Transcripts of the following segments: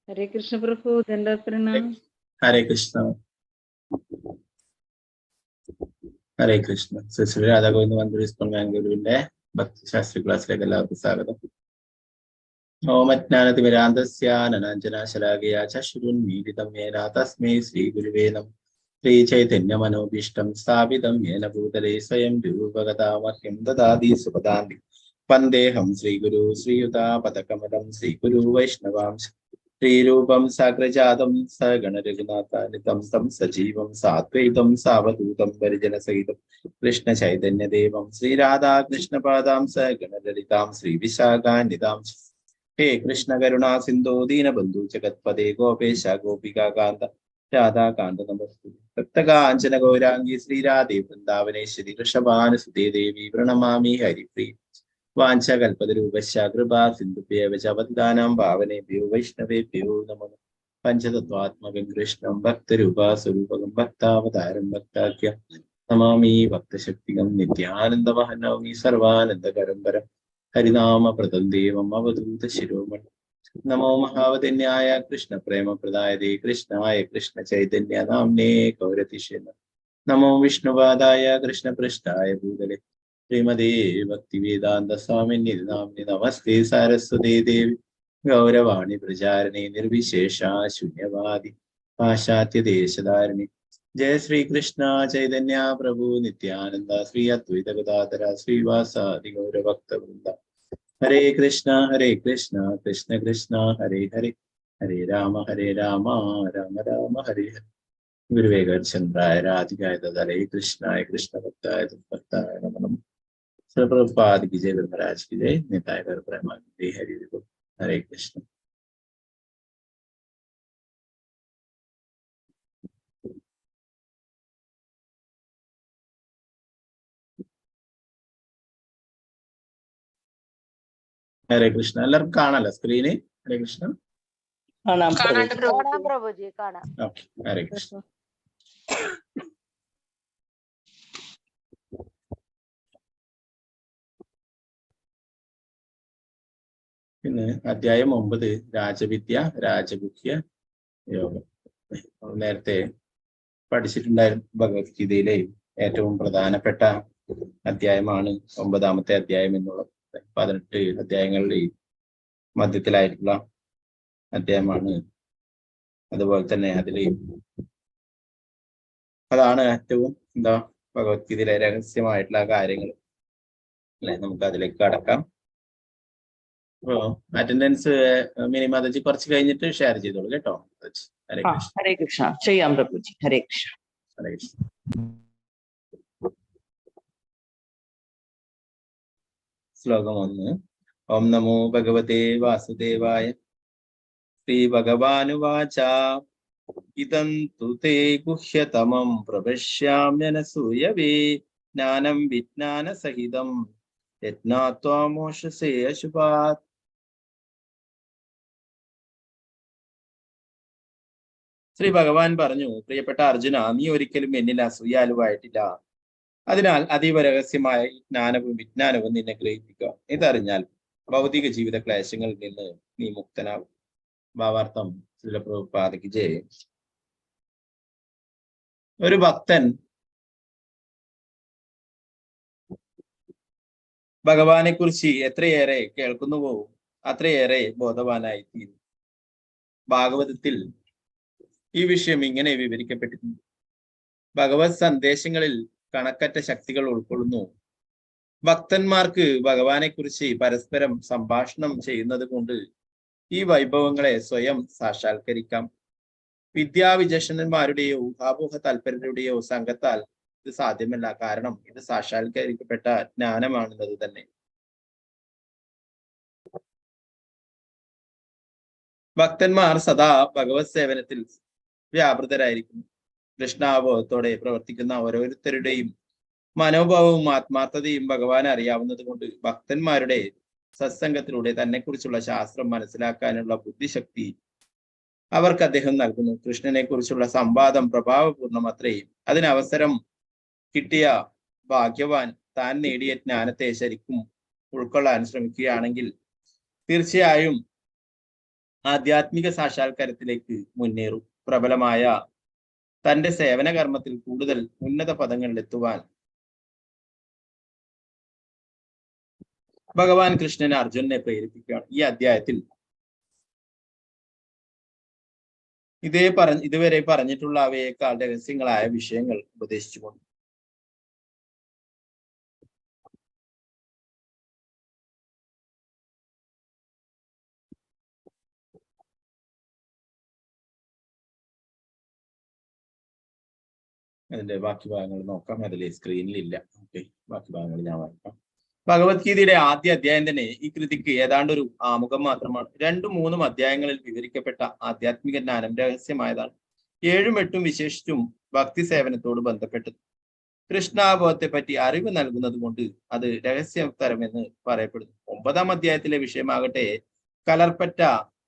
ഹരേ കൃഷ്ണ പ്രഭു, ദണ്ഡപ്രണ. ഹരേ കൃഷ്ണ. ഹരേ Krishna. Shri രാധാഗോവിന്ദ Mandir ISKCON ബാംഗ്ലൂരിന്റെ ഭക്തിശാസ്ത്രി ക്ലാസ്സിലേക്ക് എല്ലാവർക്കും സ്വാഗതം. ഓമജ്ഞാനതിമിരാന്തസ്യ അനനാഞ്ജനാശലാകയാ ചക്ഷുരുന്മീലിതം യേന തസ്മൈ ശ്രീ ഗുരുവേ നമഃ. ശ്രീ ചൈതന്യമനോഭീഷ്ടം സ്ഥാപിതം യേന ഭൂതലേ സ്വയം രൂപഗതാമഹ്യം ദദാതി സുപദാന്തി. വന്ദേഹം ശ്രീഗുരു ശ്രീയുതാപദകമലം ശ്രീഗുരു വൈഷ്ണവാംശ ശ്രീരൂപം സാഗ്രജാതം സഗണരഘുനാഥാനിതം തം സജീവം സാദ്വൈതം സാവധൂതം പരിജനസഹിതം കൃഷ്ണ ചൈതന്യദേവം ശ്രീരാധാകൃഷ്ണപാദാം സഗണലളിതാം ശ്രീവിശാഖാന്വിതാം. ഹേ കൃഷ്ണ കരുണാ സിന്ധോ ദീനബന്ധു ജഗത്പദേ ഗോപേശ ഗോപികാകാന്ത രാധാകാന്ത നമസ്തുതേ. ഭക്തകാഞ്ചന ഗൗരാംഗി ശ്രീരാധേ വൃന്ദാവനേശ്വരി വൃഷഭാനുസുതേ ദേവി പ്രണമാമി ഹരിപ്രിയ. വാഞ്ചകൽപതരൂപശ്ച കൃപാ സിന്ധുഭ്യേവ ച പതിതാനാം പാവനേഭ്യോ വൈഷ്ണവേഭ്യോ നമഃ. പഞ്ചതത്വാത്മകം കൃഷ്ണം ഭക്തരൂപാസ്വരൂപകം ഭക്താവതാരം ഭക്താഖ്യം നമാമി ഭക്തശക്തികം നിത്യാനന്ദമഹനൗമി സർവാനന്ദകരം പരം ഹരിനാമപ്രദം ദേവം അവധൂത ശിരോമണി. നമോ മഹാവതന്യായ കൃഷ്ണ പ്രേമപ്രദായതേ കൃഷ്ണായ കൃഷ്ണ ചൈതന്യ നാംനേ ഗൗരതിഷേ നമോ വിഷ്ണുപാദായ കൃഷ്ണപൃഷ്ഠായ ഭൂതലേ ശ്രീമതേ ഭക്തിവേദാന്ത സ്വാമിനി നാമിനി നമസ്തേ സാരസ്വതേ ദേവി ഗൗരവാണി പ്രചാരണേ നിർവിശേഷ ശൂന്യവാദി പാശ്ചാത്യദേശധാരിണി. ജയ ശ്രീകൃഷ്ണ ചൈതന്യ പ്രഭു നിത്യാനന്ദ ശ്രീ അദ്വൈത ഗദാധര ശ്രീവാസാദി ഗൗരഭക്തവൃന്ദ. ഹരേ കൃഷ്ണ കൃഷ്ണ കൃഷ്ണ ഹരേ ഹരേ ഹരേ രാമ രാമ രാമ ഹരേ ഹരേ. ഗുരുവേഗചന്ദ്രായ രാധികായ ഹരേ കൃഷ്ണായ കൃഷ്ണ ഭക്തായ ഭക്തായ നമഃ. प्रभुपाद की जय, महाराज की जय, निताय गौर प्रेमानंद हरि बोल. हरे कृष्ण. हरे कृष्ण. എല്ലാവർക്കും കാണാലോ സ്ക്രീന്? ഹരേ കൃഷ്ണ. പ്രഭുജി കാണാം. ഓക്കെ. ഹരേ കൃഷ്ണ. പിന്നെ അധ്യായം 9 രാജവിദ്യ രാജഗുഹ്യ യോഗം. നേരത്തെ പഠിച്ചിട്ടുണ്ടായിരുന്നു. ഭഗവത്ഗീതയിലെ ഏറ്റവും പ്രധാനപ്പെട്ട അധ്യായമാണ് 9ാമത്തെ അധ്യായം എന്നുള്ളത്. 18 അധ്യായങ്ങളിൽ മധ്യത്തിലായിട്ടുള്ള അധ്യായമാണ്. അതുപോലെ തന്നെ അതാണ് ഏറ്റവും ഭഗവത്ഗീതയിലെ രഹസ്യമായിട്ടുള്ള കാര്യങ്ങൾ അല്ലെ. നമുക്ക് അതിലേക്ക് കടക്കാം. അറ്റൻഡൻസ് മിനി മാതാജി കുറച്ച് കഴിഞ്ഞിട്ട് ഷെയർ ചെയ്തോളൂ കേട്ടോ. ഹരേ കൃഷ്ണ. ഹരേ കൃഷ്ണ. ചെയ്യാം പ്രഭുജി. ഹരേ കൃഷ്ണ. ഹരേ കൃഷ്ണ. ശ്ലോകം 1. ഓം നമോ ഭഗവതേ വാസുദേവായ. ശ്രീ ഭഗവാനുവാച ഇദം തു തേ ഗുഹ്യതമം പ്രപശ്യാമ്യനസൂയവേ ജ്ഞാനം വിജ്ഞാന സഹിതം യജ്ഞാത്വാ മോക്ഷസേ അശുഭാത്. ശ്രീ ഭഗവാൻ പറഞ്ഞു, പ്രിയപ്പെട്ട അർജുന, നീ ഒരിക്കലും എന്നിൽ അസൂയാലുവായിട്ടില്ല. അതിനാൽ അതീവ രഹസ്യമായ ജ്ഞാനവും വിജ്ഞാനവും നിന്നെ ഗ്രഹിപ്പിക്കുക. ഇതറിഞ്ഞാൽ ഭൗതിക ജീവിത ക്ലേശങ്ങളിൽ നിന്ന് നീ മുക്തനാകും. ഭാവാർത്ഥം ശ്രീല പ്രഭുപാദയ്ക്ക് ജയ്. ഒരു ഭക്തൻ ഭഗവാനെ കുറിച്ച് എത്രയേറെ കേൾക്കുന്നുവോ അത്രയേറെ ബോധവാനായി തീരും. ഭാഗവതത്തിൽ ഈ വിഷയം ഇങ്ങനെ വിവരിക്കപ്പെട്ടിട്ടുണ്ട്. ഭഗവത് സന്ദേശങ്ങളിൽ കണക്കറ്റ ശക്തികൾ ഉൾക്കൊള്ളുന്നു. ഭക്തന്മാർക്ക് ഭഗവാനെ കുറിച്ച് പരസ്പരം സംഭാഷണം ചെയ്യുന്നത് കൊണ്ട് ഈ വൈഭവങ്ങളെ സ്വയം സാക്ഷാത്കരിക്കാം. വിദ്യാവിചക്ഷണന്മാരുടെയോ ഊഹാപോഹ താല്പര്യരുടെയോ സംഘത്താൽ ഇത് സാധ്യമല്ല. കാരണം ഇത് സാക്ഷാത്കരിക്കപ്പെട്ട ജ്ഞാനമാണെന്നത് തന്നെ. ഭക്തന്മാർ സദാ ഭഗവത് സേവനത്തിൽ വ്യാപൃതരായിരിക്കുന്നു. കൃഷ്ണാബോധത്തോടെ പ്രവർത്തിക്കുന്ന ഓരോരുത്തരുടെയും മനോഭാവവും ആത്മാർത്ഥതയും ഭഗവാനെ അറിയാവുന്നത് കൊണ്ട് ഭക്തന്മാരുടെ സത്സംഗത്തിലൂടെ തന്നെ കുറിച്ചുള്ള ശാസ്ത്രം മനസ്സിലാക്കാനുള്ള ബുദ്ധിശക്തി അവർക്ക് അദ്ദേഹം നൽകുന്നു. കൃഷ്ണനെ കുറിച്ചുള്ള സംവാദം പ്രഭാവപൂർണം അത്രയും. അതിനവസരം കിട്ടിയ ഭാഗ്യവാൻ താൻ നേടിയ ജ്ഞാനത്തെ ശരിക്കും ഉൾക്കൊള്ളാൻ ശ്രമിക്കുകയാണെങ്കിൽ തീർച്ചയായും ആധ്യാത്മിക സാക്ഷാത്കാരത്തിലേക്ക് മുന്നേറും. പ്രബലമായ തന്റെ സേവന കർമ്മത്തിൽ കൂടുതൽ ഉന്നത പദങ്ങളിൽ എത്തുവാൻ ഭഗവാൻ കൃഷ്ണൻ അർജുനനെ പ്രേരിപ്പിക്കുകയാണ്. ഈ അധ്യായത്തിൽ ഇതുവരെ പറഞ്ഞിട്ടുള്ള അവയേക്കാൾ രഹസ്യങ്ങളായ വിഷയങ്ങൾ ഉപദേശിച്ചുകൊണ്ട് അതിന്റെ ബാക്കി ഭാഗങ്ങൾ നോക്കാം. അതിൽ സ്ക്രീനിലില്ല. ഓക്കെ, ബാക്കി ഭാഗങ്ങൾ ഞാൻ വായിക്കാം. ഭഗവത്ഗീതയുടെ ആദ്യ അധ്യായം തന്നെ ഈ കൃതിക്ക് ഏതാണ്ട് ഒരു ആമുഖം മാത്രമാണ്. 2-3 അധ്യായങ്ങളിൽ വിവരിക്കപ്പെട്ട ആധ്യാത്മിക ജ്ഞാനം രഹസ്യമായതാണ്. 7-8 വിശേഷിച്ചും ഭക്തി സേവനത്തോട് ബന്ധപ്പെട്ടത്. കൃഷ്ണാബോധത്തെ പറ്റി അറിവ് നൽകുന്നത് കൊണ്ട് അത് രഹസ്യതരമെന്ന് പറയപ്പെടുന്നു. 9-ാം അധ്യായത്തിലെ വിഷയമാകട്ടെ കലർപ്പറ്റ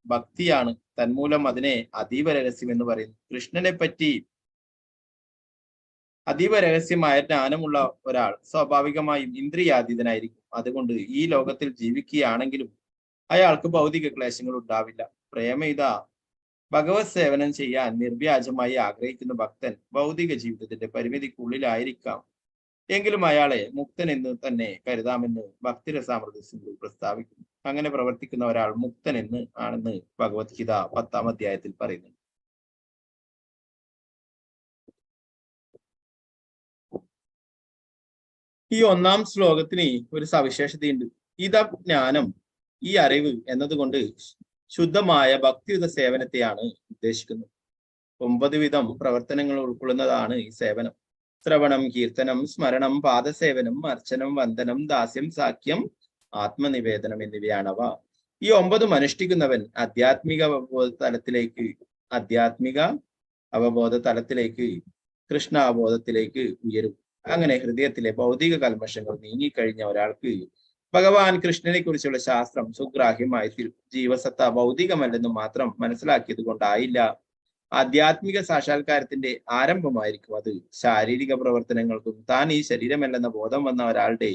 ഭക്തിയാണ്. തന്മൂലം അതിനെ അതീവ രഹസ്യം എന്ന് പറയുന്നു. കൃഷ്ണനെ പറ്റി അതീവ രഹസ്യമായ ജ്ഞാനമുള്ള ഒരാൾ സ്വാഭാവികമായും ഇന്ദ്രിയാതീതനായിരിക്കും. അതുകൊണ്ട് ഈ ലോകത്തിൽ ജീവിക്കുകയാണെങ്കിലും അയാൾക്ക് ഭൗതിക ക്ലേശങ്ങൾ ഉണ്ടാവില്ല. പ്രേമയുത ഭഗവത് സേവനം ചെയ്യാൻ നിർവ്യാജമായി ആഗ്രഹിക്കുന്ന ഭക്തൻ ഭൗതിക ജീവിതത്തിന്റെ പരിമിതിക്കുള്ളിലായിരിക്കാം. എങ്കിലും അയാളെ മുക്തൻ എന്ന് തന്നെ കരുതാമെന്ന് ഭക്തിരസാമൃത സിന്ധു പ്രസ്താവിക്കുന്നു. അങ്ങനെ പ്രവർത്തിക്കുന്ന ഒരാൾ മുക്തൻ ആണെന്ന് ഭഗവത്ഗീത 10-ാം അധ്യായത്തിൽ പറയുന്നു. ഈ 1-ാം ശ്ലോകത്തിന് ഒരു സവിശേഷതയുണ്ട്. ജ്ഞാനം, ഈ അറിവ് എന്നതുകൊണ്ട് ശുദ്ധമായ ഭക്തിയുത സേവനത്തെയാണ് ഉദ്ദേശിക്കുന്നത്. 9 വിധം പ്രവർത്തനങ്ങൾ ഉൾക്കൊള്ളുന്നതാണ് ഈ സേവനം. ശ്രവണം, കീർത്തനം, സ്മരണം, പാദസേവനം, അർച്ചനം, വന്ദനം, ദാസ്യം, സാഖ്യം, ആത്മനിവേദനം എന്നിവയാണവ. ഈ 9 അനുഷ്ഠിക്കുന്നവൻ ആധ്യാത്മിക അവബോധ തലത്തിലേക്ക് കൃഷ്ണാബോധത്തിലേക്ക് ഉയരും. അങ്ങനെ ഹൃദയത്തിലെ ഭൗതിക കൽമഷങ്ങൾ നീങ്ങിക്കഴിഞ്ഞ ഒരാൾക്ക് ഭഗവാൻ കൃഷ്ണനെ കുറിച്ചുള്ള ശാസ്ത്രം സുഗ്രാഹ്യമായി തീരും. ജീവസത്ത ഭൗതികമല്ലെന്ന് മാത്രം മനസ്സിലാക്കിയത് കൊണ്ടായില്ല. ആധ്യാത്മിക സാക്ഷാത്കാരത്തിന്റെ ആരംഭമായിരിക്കും അത്. ശാരീരിക പ്രവർത്തനങ്ങൾക്കും താൻ ഈ ശരീരമല്ലെന്ന ബോധം വന്ന ഒരാളുടെ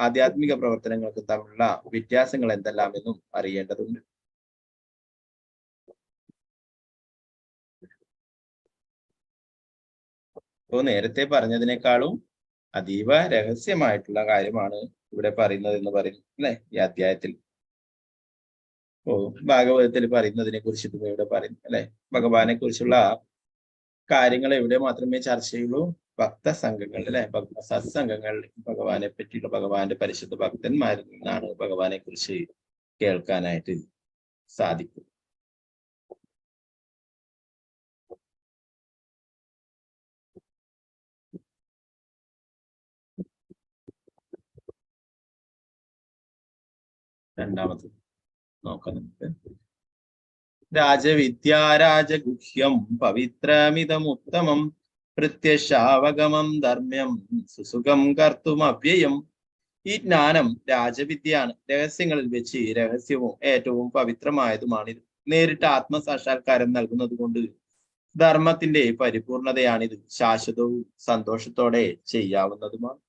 ആധ്യാത്മിക പ്രവർത്തനങ്ങൾക്കും തമ്മിലുള്ള വ്യത്യാസങ്ങൾ എന്തെല്ലാമെന്നും അറിയേണ്ടതുണ്ട്. അപ്പോൾ നേരത്തെ പറഞ്ഞതിനേക്കാളും അതീവ രഹസ്യമായിട്ടുള്ള കാര്യമാണ് ഇവിടെ പറയുന്നത് എന്ന് പറയുന്നു അല്ലെ ഈ അധ്യായത്തിൽ. ഭാഗവതത്തിൽ പറയുന്നതിനെ കുറിച്ചിട്ടും ഇവിടെ പറയുന്നു അല്ലെ. ഭഗവാനെ കുറിച്ചുള്ള കാര്യങ്ങൾ എവിടെ മാത്രമേ ചർച്ച ചെയ്യുള്ളൂ? ഭക്തസംഘങ്ങൾ അല്ലെ, സത്സംഗങ്ങൾ. ഭഗവാനെ പറ്റിയുള്ള ഭഗവാന്റെ പരിശുദ്ധ ഭക്തന്മാരിൽ നിന്നാണ് ഭഗവാനെ കുറിച്ച് കേൾക്കാനായിട്ട് സാധിക്കും. രണ്ടാമത് നോക്കാം നമുക്ക്. രാജവിദ്യാരാജഗുഹ്യം പവിത്രമിതമുത്തമം പ്രത്യശാവഗമം ധർമ്മ്യം സുസുഖം കർത്തും അവ്യയം. ഈ ജ്ഞാനം രാജവിദ്യയാണ്. രഹസ്യങ്ങളിൽ വെച്ച് രഹസ്യവും ഏറ്റവും പവിത്രമായതുമാണിത്. നേരിട്ട് ആത്മസാക്ഷാത്കാരം നൽകുന്നത് കൊണ്ട് ധർമ്മത്തിന്റെ പരിപൂർണതയാണിത്. ശാശ്വതവും സന്തോഷത്തോടെ ചെയ്യാവുന്നതുമാണ്.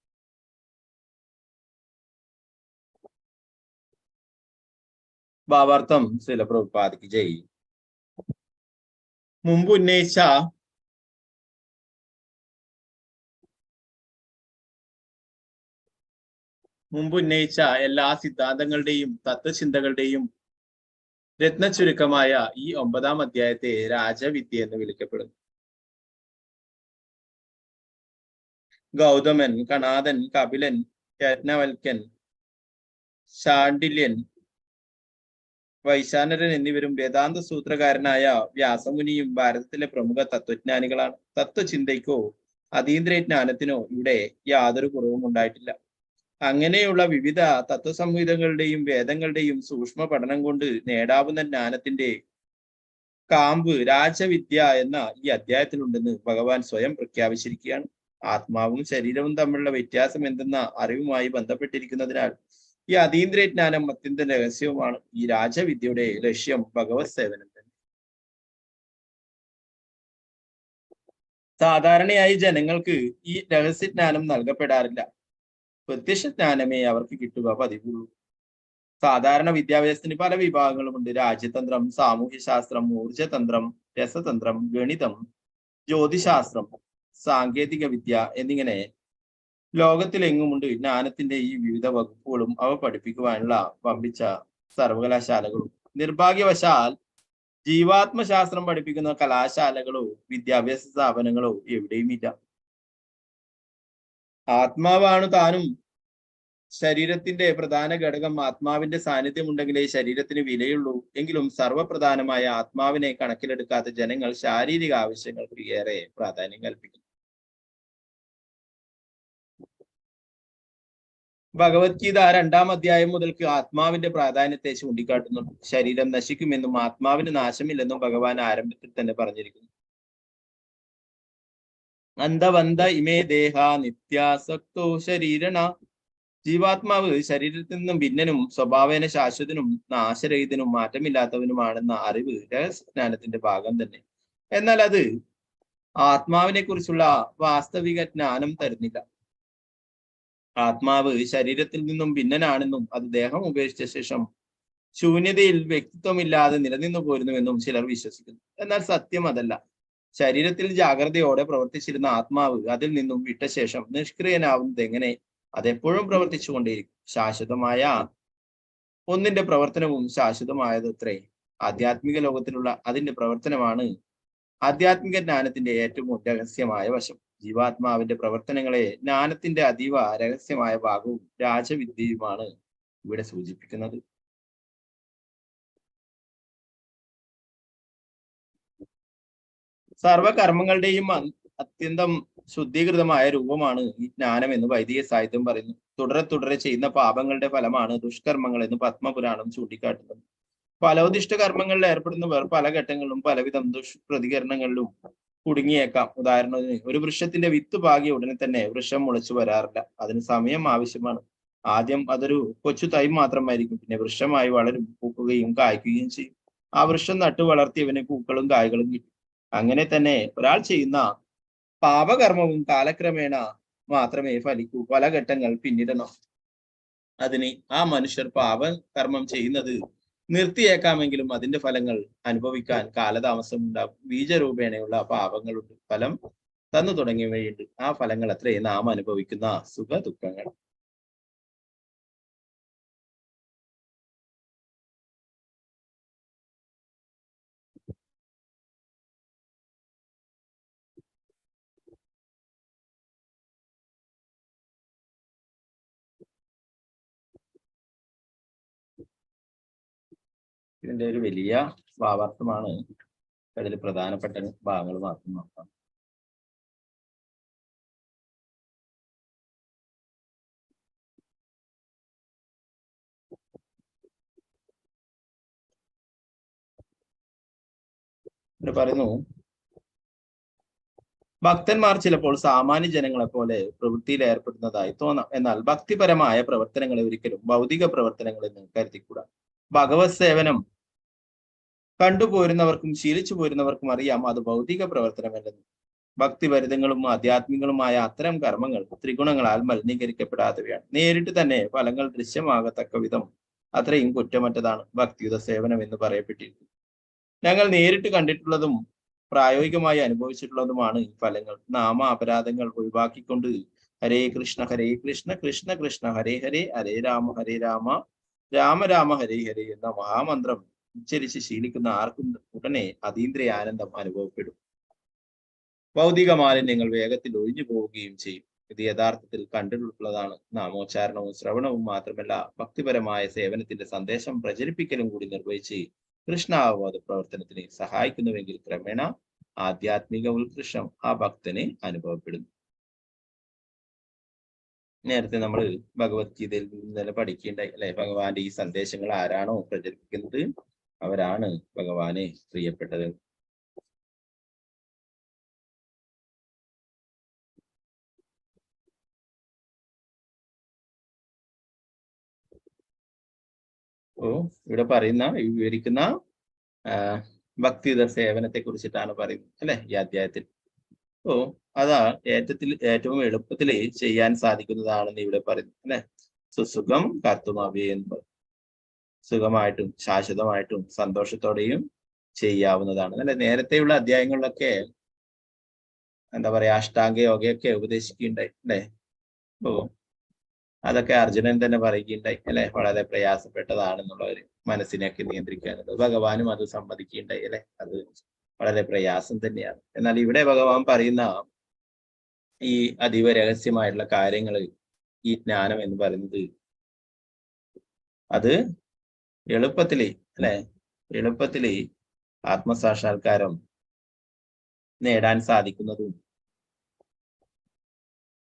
ഭാവാർത്ഥം ശ്രീല പ്രഭുപാദയ്ക്ക് ജയ്. മുമ്പ് ഉന്നയിച്ച എല്ലാ സിദ്ധാന്തങ്ങളുടെയും തത്വചിന്തകളുടെയും രത്നചുരുക്കമായ ഈ 9-ാം അധ്യായത്തെ രാജവിദ്യ എന്ന് വിളിക്കപ്പെടുന്നു. ഗൗതമൻ, കണാദൻ, കപിലൻ, യജ്ഞവൽക്കൻ, ശാണ്ഡില്യൻ, വൈശാനരൻ എന്നിവരും വേദാന്ത സൂത്രകാരനായ വ്യാസമുനിയും ഭാരതത്തിലെ പ്രമുഖ തത്വജ്ഞാനികളാണ്. തത്വചിന്തയ്ക്കോ അതീന്ദ്രിയജ്ഞാനത്തിനോ ഇവിടെ യാതൊരു കുറവും ഉണ്ടായിട്ടില്ല. അങ്ങനെയുള്ള വിവിധ തത്വസംഹിതകളുടെയും വേദങ്ങളുടെയും സൂക്ഷ്മ പഠനം കൊണ്ട് നേടാവുന്ന ജ്ഞാനത്തിന്റെ കാമ്പ് രാജവിദ്യ എന്ന ഈ അധ്യായത്തിലുണ്ടെന്ന് ഭഗവാൻ സ്വയം പ്രഖ്യാപിച്ചിരിക്കുകയാണ്. ആത്മാവും ശരീരവും തമ്മിലുള്ള വ്യത്യാസം എന്തെന്ന അറിവുമായി ബന്ധപ്പെട്ടിരിക്കുന്നതിനാൽ ഈ അതീന്ദ്രിയജ്ഞാനം അത്യന്തം രഹസ്യവുമാണ്. ഈ രാജവിദ്യയുടെ ലക്ഷ്യം ഭഗവത് സേവനം തന്നെ. സാധാരണയായി ജനങ്ങൾക്ക് ഈ രഹസ്യജ്ഞാനം നൽകപ്പെടാറില്ല. പ്രത്യക്ഷ ജ്ഞാനമേ അവർക്ക് കിട്ടുക പതിവുള്ളൂ. സാധാരണ വിദ്യാഭ്യാസത്തിന് പല വിഭാഗങ്ങളുമുണ്ട്. രാജ്യതന്ത്രം, സാമൂഹ്യശാസ്ത്രം, ഊർജതന്ത്രം, രസതന്ത്രം, ഗണിതം, ജ്യോതിശാസ്ത്രം, സാങ്കേതിക വിദ്യ എന്നിങ്ങനെ ലോകത്തിലെങ്ങുമുണ്ട് ജ്ഞാനത്തിന്റെ ഈ വിവിധ വകുപ്പുകളും അവ പഠിപ്പിക്കുവാനുള്ള വമ്പിച്ച സർവകലാശാലകളും. നിർഭാഗ്യവശാൽ ജീവാത്മശാസ്ത്രം പഠിപ്പിക്കുന്ന കലാശാലകളോ വിദ്യാഭ്യാസ സ്ഥാപനങ്ങളോ എവിടെയുമില്ല. ആത്മാവാണ് താനും ശരീരത്തിന്റെ പ്രധാന ഘടകം. ആത്മാവിന്റെ സാന്നിധ്യം ഉണ്ടെങ്കിലേ ശരീരത്തിന് വിലയുള്ളൂ. എങ്കിലും സർവപ്രധാനമായ ആത്മാവിനെ കണക്കിലെടുക്കാത്ത ജനങ്ങൾ ശാരീരിക ആവശ്യങ്ങൾക്ക് ഏറെ പ്രാധാന്യം കൽപ്പിക്കുന്നു. ഭഗവത്ഗീത 2-ാം അധ്യായം മുതൽക്ക് ആത്മാവിന്റെ പ്രാധാന്യത്തെ ചൂണ്ടിക്കാട്ടുന്നുണ്ട്. ശരീരം നശിക്കുമെന്നും ആത്മാവിന് നാശമില്ലെന്നും ഭഗവാൻ ആരംഭത്തിൽ തന്നെ പറഞ്ഞിരിക്കുന്നു. അന്തവന്ത ഇമേ ദേഹ നിത്യാസക്തോ ശരീരണ. ജീവാത്മാവ് ശരീരത്തിൽ നിന്നും ഭിന്നനും സ്വഭാവേന ശാശ്വതനും നാശരഹിതനും മാറ്റമില്ലാത്തവനുമാണെന്ന അറിവ് രഹസ്യജ്ഞാനത്തിന്റെ ഭാഗം തന്നെ. എന്നാൽ അത് ആത്മാവിനെ കുറിച്ചുള്ള വാസ്തവിക ജ്ഞാനം തരുന്നില്ല. ആത്മാവ് ശരീരത്തിൽ നിന്നും ഭിന്നനാണെന്നും അത് ദേഹം ഉപേക്ഷിച്ച ശേഷം ശൂന്യതയിൽ വ്യക്തിത്വമില്ലാതെ നിലനിന്നു പോരുന്നുവെന്നും ചിലർ വിശ്വസിക്കുന്നു. എന്നാൽ സത്യം അതല്ല. ശരീരത്തിൽ ജാഗ്രതയോടെ പ്രവർത്തിച്ചിരുന്ന ആത്മാവ് അതിൽ നിന്നും വിട്ട ശേഷം നിഷ്ക്രിയനാവുന്നത് എങ്ങനെ? അതെപ്പോഴും പ്രവർത്തിച്ചുകൊണ്ടേയിരിക്കും. ശാശ്വതമായ ഒന്നിന്റെ പ്രവർത്തനവും ശാശ്വതമായതത്രേ. ആധ്യാത്മിക ലോകത്തിലുള്ള അതിന്റെ പ്രവർത്തനമാണ് ആധ്യാത്മിക ജ്ഞാനത്തിന്റെ ഏറ്റവും രഹസ്യമായ വശം. ജീവാത്മാവിന്റെ പ്രവർത്തനങ്ങളെ ജ്ഞാനത്തിന്റെ അതീവ രഹസ്യമായ ഭാഗവും രാജവിദ്യയുമാണ് ഇവിടെ സൂചിപ്പിക്കുന്നത്. സർവകർമ്മങ്ങളുടെയും അത്യന്തം ശുദ്ധീകൃതമായ രൂപമാണ് ഈ ജ്ഞാനം എന്ന് വൈദിക സാഹിത്യം പറയുന്നു. തുടരെ ചെയ്യുന്ന പാപങ്ങളുടെ ഫലമാണ് ദുഷ്കർമ്മങ്ങൾ എന്ന് പത്മപുരാണം ചൂണ്ടിക്കാട്ടുന്നത്. ഫലോദിഷ്ട കർമ്മങ്ങളിൽ ഏർപ്പെടുന്നവർ പല ഘട്ടങ്ങളിലും പലവിധം ദുഷ്പ്രതികരണങ്ങളിലും കുടുങ്ങിയേക്കാം. ഉദാഹരണത്തിന് ഒരു വൃക്ഷത്തിന്റെ വിത്ത് പാകിയ ഉടനെ തന്നെ വൃക്ഷം മുളച്ചു വരാറില്ല. അതിന് സമയം ആവശ്യമാണ്. ആദ്യം അതൊരു കൊച്ചു തൈ മാത്രമായിരിക്കും. പിന്നെ വൃക്ഷമായി വളരും, പൂക്കുകയും കായ്ക്കുകയും ചെയ്യും. ആ വൃക്ഷം നട്ടു വളർത്തിയവന് പൂക്കളും കായ്കളും കിട്ടും. അങ്ങനെ തന്നെ ഒരാൾ ചെയ്യുന്ന പാപകർമ്മവും കാലക്രമേണ മാത്രമേ ഫലിക്കൂ. പല ഘട്ടങ്ങൾ പിന്നിടണം. അതിന് ആ മനുഷ്യർ പാപകർമ്മം ചെയ്യുന്നത് നിർത്തിയേക്കാമെങ്കിലും അതിന്റെ ഫലങ്ങൾ അനുഭവിക്കാൻ കാലതാമസം ഉണ്ടാകും. ബീജരൂപേണയുള്ള പാപങ്ങളുണ്ട്, ഫലം തന്നു തുടങ്ങിയവയുണ്ട്. ആ ഫലങ്ങൾ അത്രേ നാം അനുഭവിക്കുന്ന സുഖ ദുഃഖങ്ങൾ. ഇതിന്റെ ഒരു വലിയ ഭാവാർത്ഥമാണ്. അതിൽ പ്രധാനപ്പെട്ട ഭാഗങ്ങൾ മാത്രം നോക്കാം. ഇവിടെ പറയുന്നു, ഭക്തന്മാർ ചിലപ്പോൾ സാമാന്യ ജനങ്ങളെ പോലെ പ്രവൃത്തിയിൽ ഏർപ്പെടുന്നതായി തോന്നാം. എന്നാൽ ഭക്തിപരമായ പ്രവർത്തനങ്ങളെ ഒരിക്കലും ഭൗതിക പ്രവർത്തനങ്ങൾ എന്ന് കരുതിക്കൂടാ. ഭഗവത് സേവനം കണ്ടുപോരുന്നവർക്കും ശീലിച്ചു പോരുന്നവർക്കും അറിയാം അത് ഭൗതിക പ്രവർത്തനമല്ലെന്ന്. ഭക്തിഭരിതങ്ങളും ആധ്യാത്മികങ്ങളുമായ അത്തരം കർമ്മങ്ങൾ ത്രിഗുണങ്ങളാൽ മലിനീകരിക്കപ്പെടാത്തവയാണ്. നേരിട്ട് തന്നെ ഫലങ്ങൾ ദൃശ്യമാകത്തക്ക വിധം അത്രയും കുറ്റമറ്റതാണ് ഭക്തിയുത സേവനം എന്ന് പറയപ്പെട്ടിരിക്കുന്നു. ഞങ്ങൾ നേരിട്ട് കണ്ടിട്ടുള്ളതും പ്രായോഗികമായി അനുഭവിച്ചിട്ടുള്ളതുമാണ് ഈ ഫലങ്ങൾ. നാമ അപരാധങ്ങൾ ഒഴിവാക്കിക്കൊണ്ട് ഹരേ കൃഷ്ണ കൃഷ്ണ കൃഷ്ണ ഹരേ ഹരേ, ഹരേ രാമ രാമ രാമ ഹരേ ഹരേ എന്ന മഹാമന്ത്രം ഉച്ചരിച്ച് ശീലിക്കുന്ന ആർക്കും ഉടനെ അതീന്ദ്രിയ ആനന്ദം അനുഭവപ്പെടും. ഭൗതിക മാലിന്യങ്ങൾ വേഗത്തിൽ ഒഴിഞ്ഞു പോവുകയും ചെയ്യും. ഇത് യഥാർത്ഥത്തിൽ കണ്ടിട്ടുള്ളതാണ്. നാമോച്ചാരണവും ശ്രവണവും മാത്രമല്ല, ഭക്തിപരമായ സേവനത്തിന്റെ സന്ദേശം പ്രചരിപ്പിക്കലും കൂടി നിർവഹിച്ച് കൃഷ്ണാവബോധ പ്രവർത്തനത്തിന് സഹായിക്കുന്നുവെങ്കിൽ ക്രമേണ ആധ്യാത്മിക ഉത്കൃഷ്ടം ആ ഭക്തന് അനുഭവപ്പെടുന്നു. നേരത്തെ നമ്മൾ ഭഗവത്ഗീതയിൽ നിന്ന് പഠിക്കേണ്ടായി അല്ലെ? ഭഗവാന്റെ ഈ സന്ദേശങ്ങൾ ആരാണോ പ്രചരിപ്പിക്കുന്നത് അവരാണ് ഭഗവാനെ പ്രിയപ്പെട്ടത്. ഇവിടെ പറയുന്ന വിവരിക്കുന്ന ഭക്തിയുത സേവനത്തെ കുറിച്ചിട്ടാണ് പറയുന്നത് അല്ലെ ഈ അധ്യായത്തിൽ. അതാ ഏറ്റവും എളുപ്പത്തിൽ ചെയ്യാൻ സാധിക്കുന്നതാണെന്ന് ഇവിടെ പറയുന്നു അല്ലെ. സുസുഖം കർത്തുമവ്യേ എന്ന് പറയും. സുഖമായിട്ടും ശാശ്വതമായിട്ടും സന്തോഷത്തോടെയും ചെയ്യാവുന്നതാണ്. അല്ലെ, നേരത്തെയുള്ള അധ്യായങ്ങളിലൊക്കെ എന്താ പറയാ അഷ്ടാംഗ യോഗയൊക്കെ ഉപദേശിക്കുകയുണ്ടായി അല്ലെ. അപ്പോ അതൊക്കെ അർജുനൻ തന്നെ പറയുകയുണ്ടായി അല്ലെ, വളരെ പ്രയാസപ്പെട്ടതാണെന്നുള്ളവര് മനസ്സിനെയൊക്കെ നിയന്ത്രിക്കാനുള്ളത്. ഭഗവാനും അത് സമ്മതിക്കുകയുണ്ടായി അല്ലെ, അത് വളരെ പ്രയാസം തന്നെയാണ്. എന്നാൽ ഇവിടെ ഭഗവാൻ പറയുന്ന ഈ അതീവ രഹസ്യമായിട്ടുള്ള കാര്യങ്ങൾ, ഈ ജ്ഞാനം എന്ന് പറയുന്നത് അത് എളുപ്പത്തില് അല്ലെ, എളുപ്പത്തില് ആത്മസാക്ഷാത്കാരം നേടാൻ സാധിക്കുന്നതും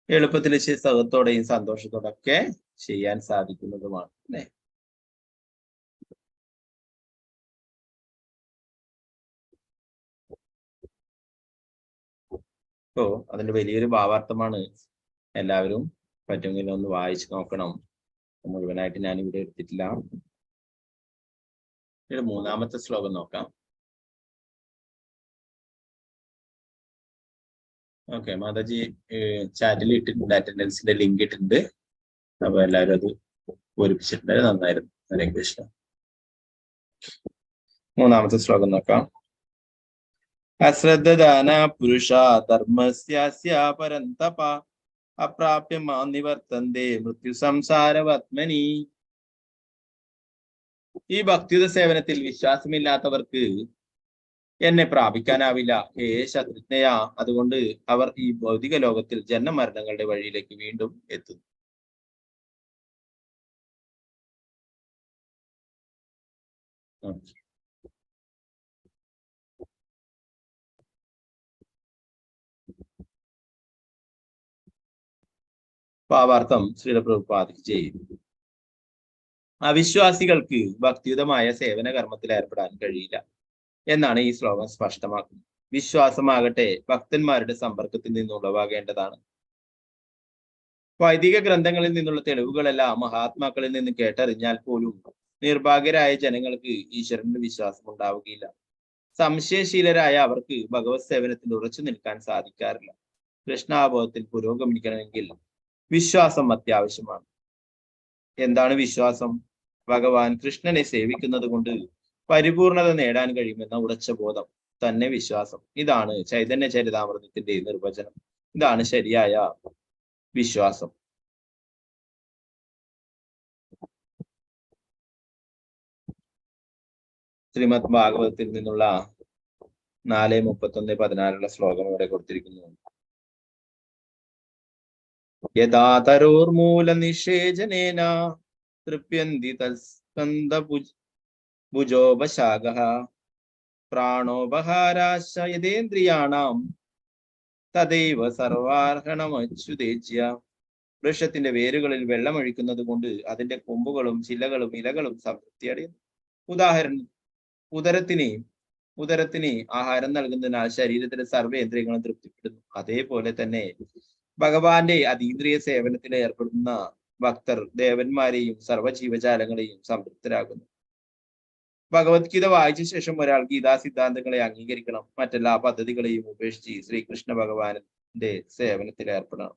എളുപ്പത്തിൽ സുഖത്തോടെയും സന്തോഷത്തോടെ ഒക്കെ ചെയ്യാൻ സാധിക്കുന്നതുമാണ് അല്ലെ. അപ്പോ അതിന്റെ വലിയൊരു ഭാവാർത്ഥമാണ്. എല്ലാവരും പറ്റുമെങ്കിൽ ഒന്ന് വായിച്ചു നോക്കണം. മുഴുവനായിട്ട് ഞാൻ ഇവിടെ എടുത്തിട്ടില്ല. മൂന്നാമത്തെ ശ്ലോകം നോക്കാം. ഓക്കെ, മാതാജി ചാറ്റിൽ ഇട്ടിട്ടുണ്ട്, അറ്റൻഡൻസിന്റെ ലിങ്ക് ഇട്ടിട്ടുണ്ട്. അപ്പൊ എല്ലാവരും അത് പൂരിപ്പിച്ചിട്ടുണ്ട്, നന്നായിരുന്നു. ഹരേ കൃഷ്ണ. മൂന്നാമത്തെ ശ്ലോകം നോക്കാം. അശ്രദ്ധാന പുരുഷ ധർമ്മസ്യ പരന്തപ അപ്രാപ്യ മാം നിവർത്തന്തേ മൃത്യു സംസാരവത്മനി. ഈ ഭക്തിയുത സേവനത്തിൽ വിശ്വാസമില്ലാത്തവർക്ക് എന്നെ പ്രാപിക്കാനാവില്ല ഹേ ശത്രുജ്ഞയ. അതുകൊണ്ട് അവർ ഈ ഭൗതിക ലോകത്തിൽ ജന്മമരണങ്ങളുടെ വഴിയിലേക്ക് വീണ്ടും എത്തുന്നു. ഭാവാർത്ഥം ശ്രീല പ്രഭുപാദിക്ക് ചെയ്യുന്നു. അവിശ്വാസികൾക്ക് ഭക്തിയുതമായ സേവന കർമ്മത്തിൽ ഏർപ്പെടാൻ കഴിയില്ല എന്നാണ് ഈ ശ്ലോകം സ്പഷ്ടമാക്കുന്നത്. വിശ്വാസമാകട്ടെ ഭക്തന്മാരുടെ സമ്പർക്കത്തിൽ നിന്നുളവാകേണ്ടതാണ്. വൈദിക ഗ്രന്ഥങ്ങളിൽ നിന്നുള്ള തെളിവുകളെല്ലാം മഹാത്മാക്കളിൽ നിന്ന് കേട്ടറിഞ്ഞാൽ പോലും നിർഭാഗ്യരായ ജനങ്ങൾക്ക് ഈശ്വരന്റെ വിശ്വാസം ഉണ്ടാവുകയില്ല. സംശയശീലരായ അവർക്ക് ഭഗവത് സേവനത്തിൽ ഉറച്ചു നിൽക്കാൻ സാധിക്കാറില്ല. കൃഷ്ണാബോധത്തിൽ പുരോഗമിക്കണമെങ്കിൽ വിശ്വാസം അത്യാവശ്യമാണ്. എന്താണ് വിശ്വാസം? ഭഗവാൻ കൃഷ്ണനെ സേവിക്കുന്നത് കൊണ്ട് പരിപൂർണത നേടാൻ കഴിയുമെന്ന ഉറച്ച ബോധം തന്നെ വിശ്വാസം. ഇതാണ് ചൈതന്യ ചരിതാമൃതത്തിന്റെ നിർവചനം. ഇതാണ് ശരിയായ വിശ്വാസം. ശ്രീമദ് ഭാഗവതത്തിൽ നിന്നുള്ള 4:31-14 ശ്ലോകം ഇവിടെ കൊടുത്തിരിക്കുന്നു. യഥാ തരോർമൂല നിഷേചനേന തൃപ്യന്തി തസ്കന്ദ ഭുജോപശാഖഃ പ്രാണോപഹാരാശ്ച യതേന്ദ്രിയാണാം തദൈവ സർവാർഹണമച്യുതേച്യ. വൃക്ഷത്തിന്റെ വേരുകളിൽ വെള്ളമൊഴിക്കുന്നത് കൊണ്ട് അതിന്റെ കൊമ്പുകളും ചില്ലകളും ഇലകളും സംതൃപ്തി അടയുന്നു. ഉദരത്തിന് ആഹാരം നൽകുന്നതിനാൽ ശരീരത്തിലെ സർവ്വേന്ദ്രിയങ്ങളും തൃപ്തിപ്പെടുന്നു. അതേപോലെ തന്നെ ഭഗവാന്റെ അതീന്ദ്രിയ സേവനത്തിൽ ഏർപ്പെടുന്ന ഭക്തർ ദേവന്മാരെയും സർവ്വജീവജാലങ്ങളെയും സംതൃപ്തരാകുന്നു. ഭഗവത്ഗീത വായിച്ച ശേഷം ഒരാൾ ഗീതാ സിദ്ധാന്തങ്ങളെ അംഗീകരിക്കണം. മറ്റെല്ലാ പദ്ധതികളെയും ഉപേക്ഷിച്ച് ശ്രീകൃഷ്ണ ഭഗവാന്റെ സേവനത്തിൽ ഏർപ്പെടണം.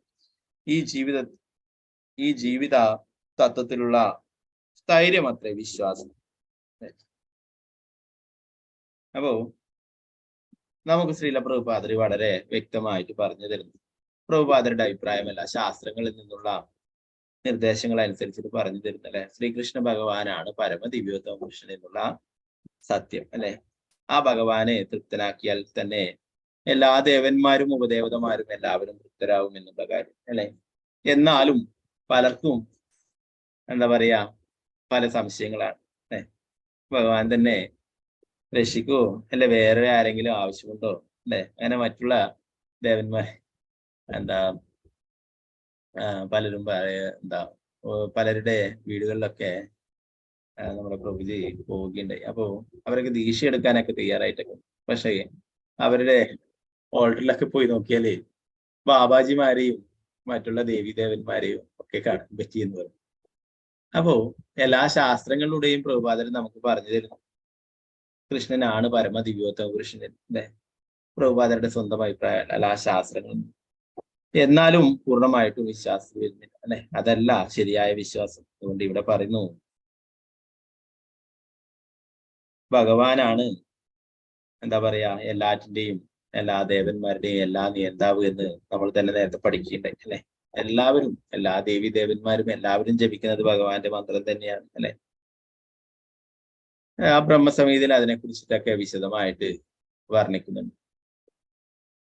ഈ ജീവിത തത്വത്തിലുള്ള സ്ഥൈര്യം അത്രേ വിശ്വാസം. അപ്പോ നമുക്ക് ശ്രീല പ്രഭുപാദർ വളരെ വ്യക്തമായിട്ട് പറഞ്ഞു തരുന്നു. പ്രഭുപാദരുടെ അഭിപ്രായമല്ല, ശാസ്ത്രങ്ങളിൽ നിന്നുള്ള നിർദ്ദേശങ്ങൾ അനുസരിച്ചിട്ട് പറഞ്ഞു തരുന്നല്ലേ. ശ്രീകൃഷ്ണ ഭഗവാനാണ് പരമദിവ്യോത്തമ പുരുഷൻ എന്നുള്ള സത്യം അല്ലെ. ആ ഭഗവാനെ തൃപ്തനാക്കിയാൽ തന്നെ എല്ലാ ദേവന്മാരും ഉപദേവതമാരും എല്ലാവരും തൃപ്തരാകും എന്നുള്ള കാര്യം അല്ലെ. എന്നാലും പലർക്കും എന്താ പറയാ പല സംശയങ്ങളാണ് അല്ലെ. ഭഗവാൻ തന്നെ രക്ഷിക്കോ അല്ലെ, വേറെ ആരെങ്കിലും ആവശ്യമുണ്ടോ അല്ലെ, അങ്ങനെ മറ്റുള്ള ദേവന്മാർ എന്താ പലരും എന്താ പലരുടെ വീടുകളിലൊക്കെ നമ്മുടെ പ്രഭുജി പോവുകയുണ്ടായി. അപ്പോ അവരൊക്കെ ദീക്ഷ എടുക്കാനൊക്കെ തയ്യാറായിട്ടൊക്കെ, പക്ഷേ അവരുടെ ഓൾട്ടറിലൊക്കെ പോയി നോക്കിയാല് ബാബാജിമാരെയും മറ്റുള്ള ദേവീദേവന്മാരെയും ഒക്കെ കാണാൻ പറ്റിയെന്ന് പറഞ്ഞു. അപ്പോ എല്ലാ ശാസ്ത്രങ്ങളിലൂടെയും പ്രഭുപാദർ നമുക്ക് പറഞ്ഞു തരുന്നു കൃഷ്ണനാണ് പരമദിവ്യോത്തമ പുരുഷൻ അല്ലെ. പ്രഭുപാദരുടെ സ്വന്തം അഭിപ്രായം അല്ല ആ ശാസ്ത്രങ്ങൾ. എന്നാലും പൂർണ്ണമായിട്ടും വിശ്വാസം വരുന്നില്ല അല്ലെ. അതല്ല ശരിയായ വിശ്വാസം. അതുകൊണ്ട് ഇവിടെ പറയുന്നു ഭഗവാനാണ് എന്താ പറയാ എല്ലാറ്റിന്റെയും എല്ലാ ദേവന്മാരുടെയും എല്ലാ നിയന്താവ് എന്ന് നമ്മൾ തന്നെ നേരത്തെ പഠിക്കുകയുണ്ടായി അല്ലെ. എല്ലാവരും എല്ലാ ദേവി ദേവന്മാരും എല്ലാവരും ജപിക്കുന്നത് ഭഗവാന്റെ മന്ത്രം തന്നെയാണ് അല്ലെ. ആ ബ്രഹ്മസംഹിതയിൽ അതിനെ കുറിച്ചിട്ടൊക്കെ വിശദമായിട്ട് വർണ്ണിക്കുന്നുണ്ട്.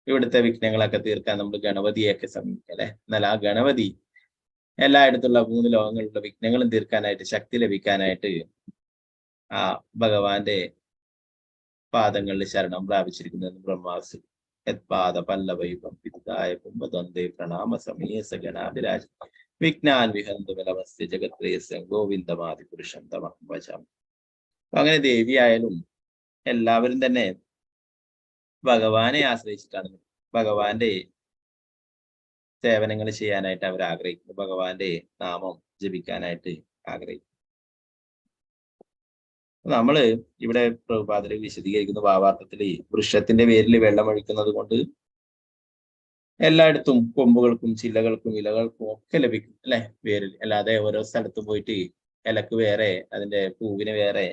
ഇവിടുത്തെ വിഘ്നങ്ങളൊക്കെ തീർക്കാൻ നമ്മൾ ഗണപതിയൊക്കെ സമീപിക്കാം അല്ലെ. എന്നാൽ ആ ഗണപതി എല്ലായിടത്തുള്ള 3 ലോകങ്ങളിലുള്ള വിഘ്നങ്ങളും തീർക്കാനായിട്ട് ശക്തി ലഭിക്കാനായിട്ട് ആ ഭഗവാന്റെ പാദങ്ങളിൽ ശരണം പ്രാപിച്ചിരിക്കുന്നത് ബ്രഹ്മാസ് യത്പാദ പല്ലവൈഭം വിദായ കുംഭദ്വന്ദ്വേ പ്രണാമ സമീസ ഗണാഭിരാജ വിഘ്നാൻ വിഹന്തു ബലമസ്യ ജഗത്രേസം ഗോവിന്ദമാദി പുരുഷം തമഹം വചാമി. അങ്ങനെ ദേവിയായാലും എല്ലാവരും തന്നെ ഭഗവാനെ ആശ്രയിച്ചിട്ടാണ് ഭഗവാന്റെ സേവനങ്ങൾ ചെയ്യാനായിട്ട് അവർ ആഗ്രഹിക്കുന്നു. ഭഗവാന്റെ നാമം ജപിക്കാനായിട്ട് ആഗ്രഹിക്കുന്നു. നമ്മള് ഇവിടെ പ്രഭുപാദരെ വിശദീകരിക്കുന്ന ഭാവാർത്ഥത്തില് വൃക്ഷത്തിന്റെ വേരിൽ വെള്ളം ഒഴിക്കുന്നത് കൊണ്ട് എല്ലായിടത്തും കൊമ്പുകൾക്കും ചില്ലകൾക്കും ഇലകൾക്കും ഒക്കെ ലഭിക്കും അല്ലെ വേരിൽ. അല്ലാതെ ഓരോ സ്ഥലത്തും പോയിട്ട് ഇലക്ക് വേറെ അതിന്റെ പൂവിന് വേറെ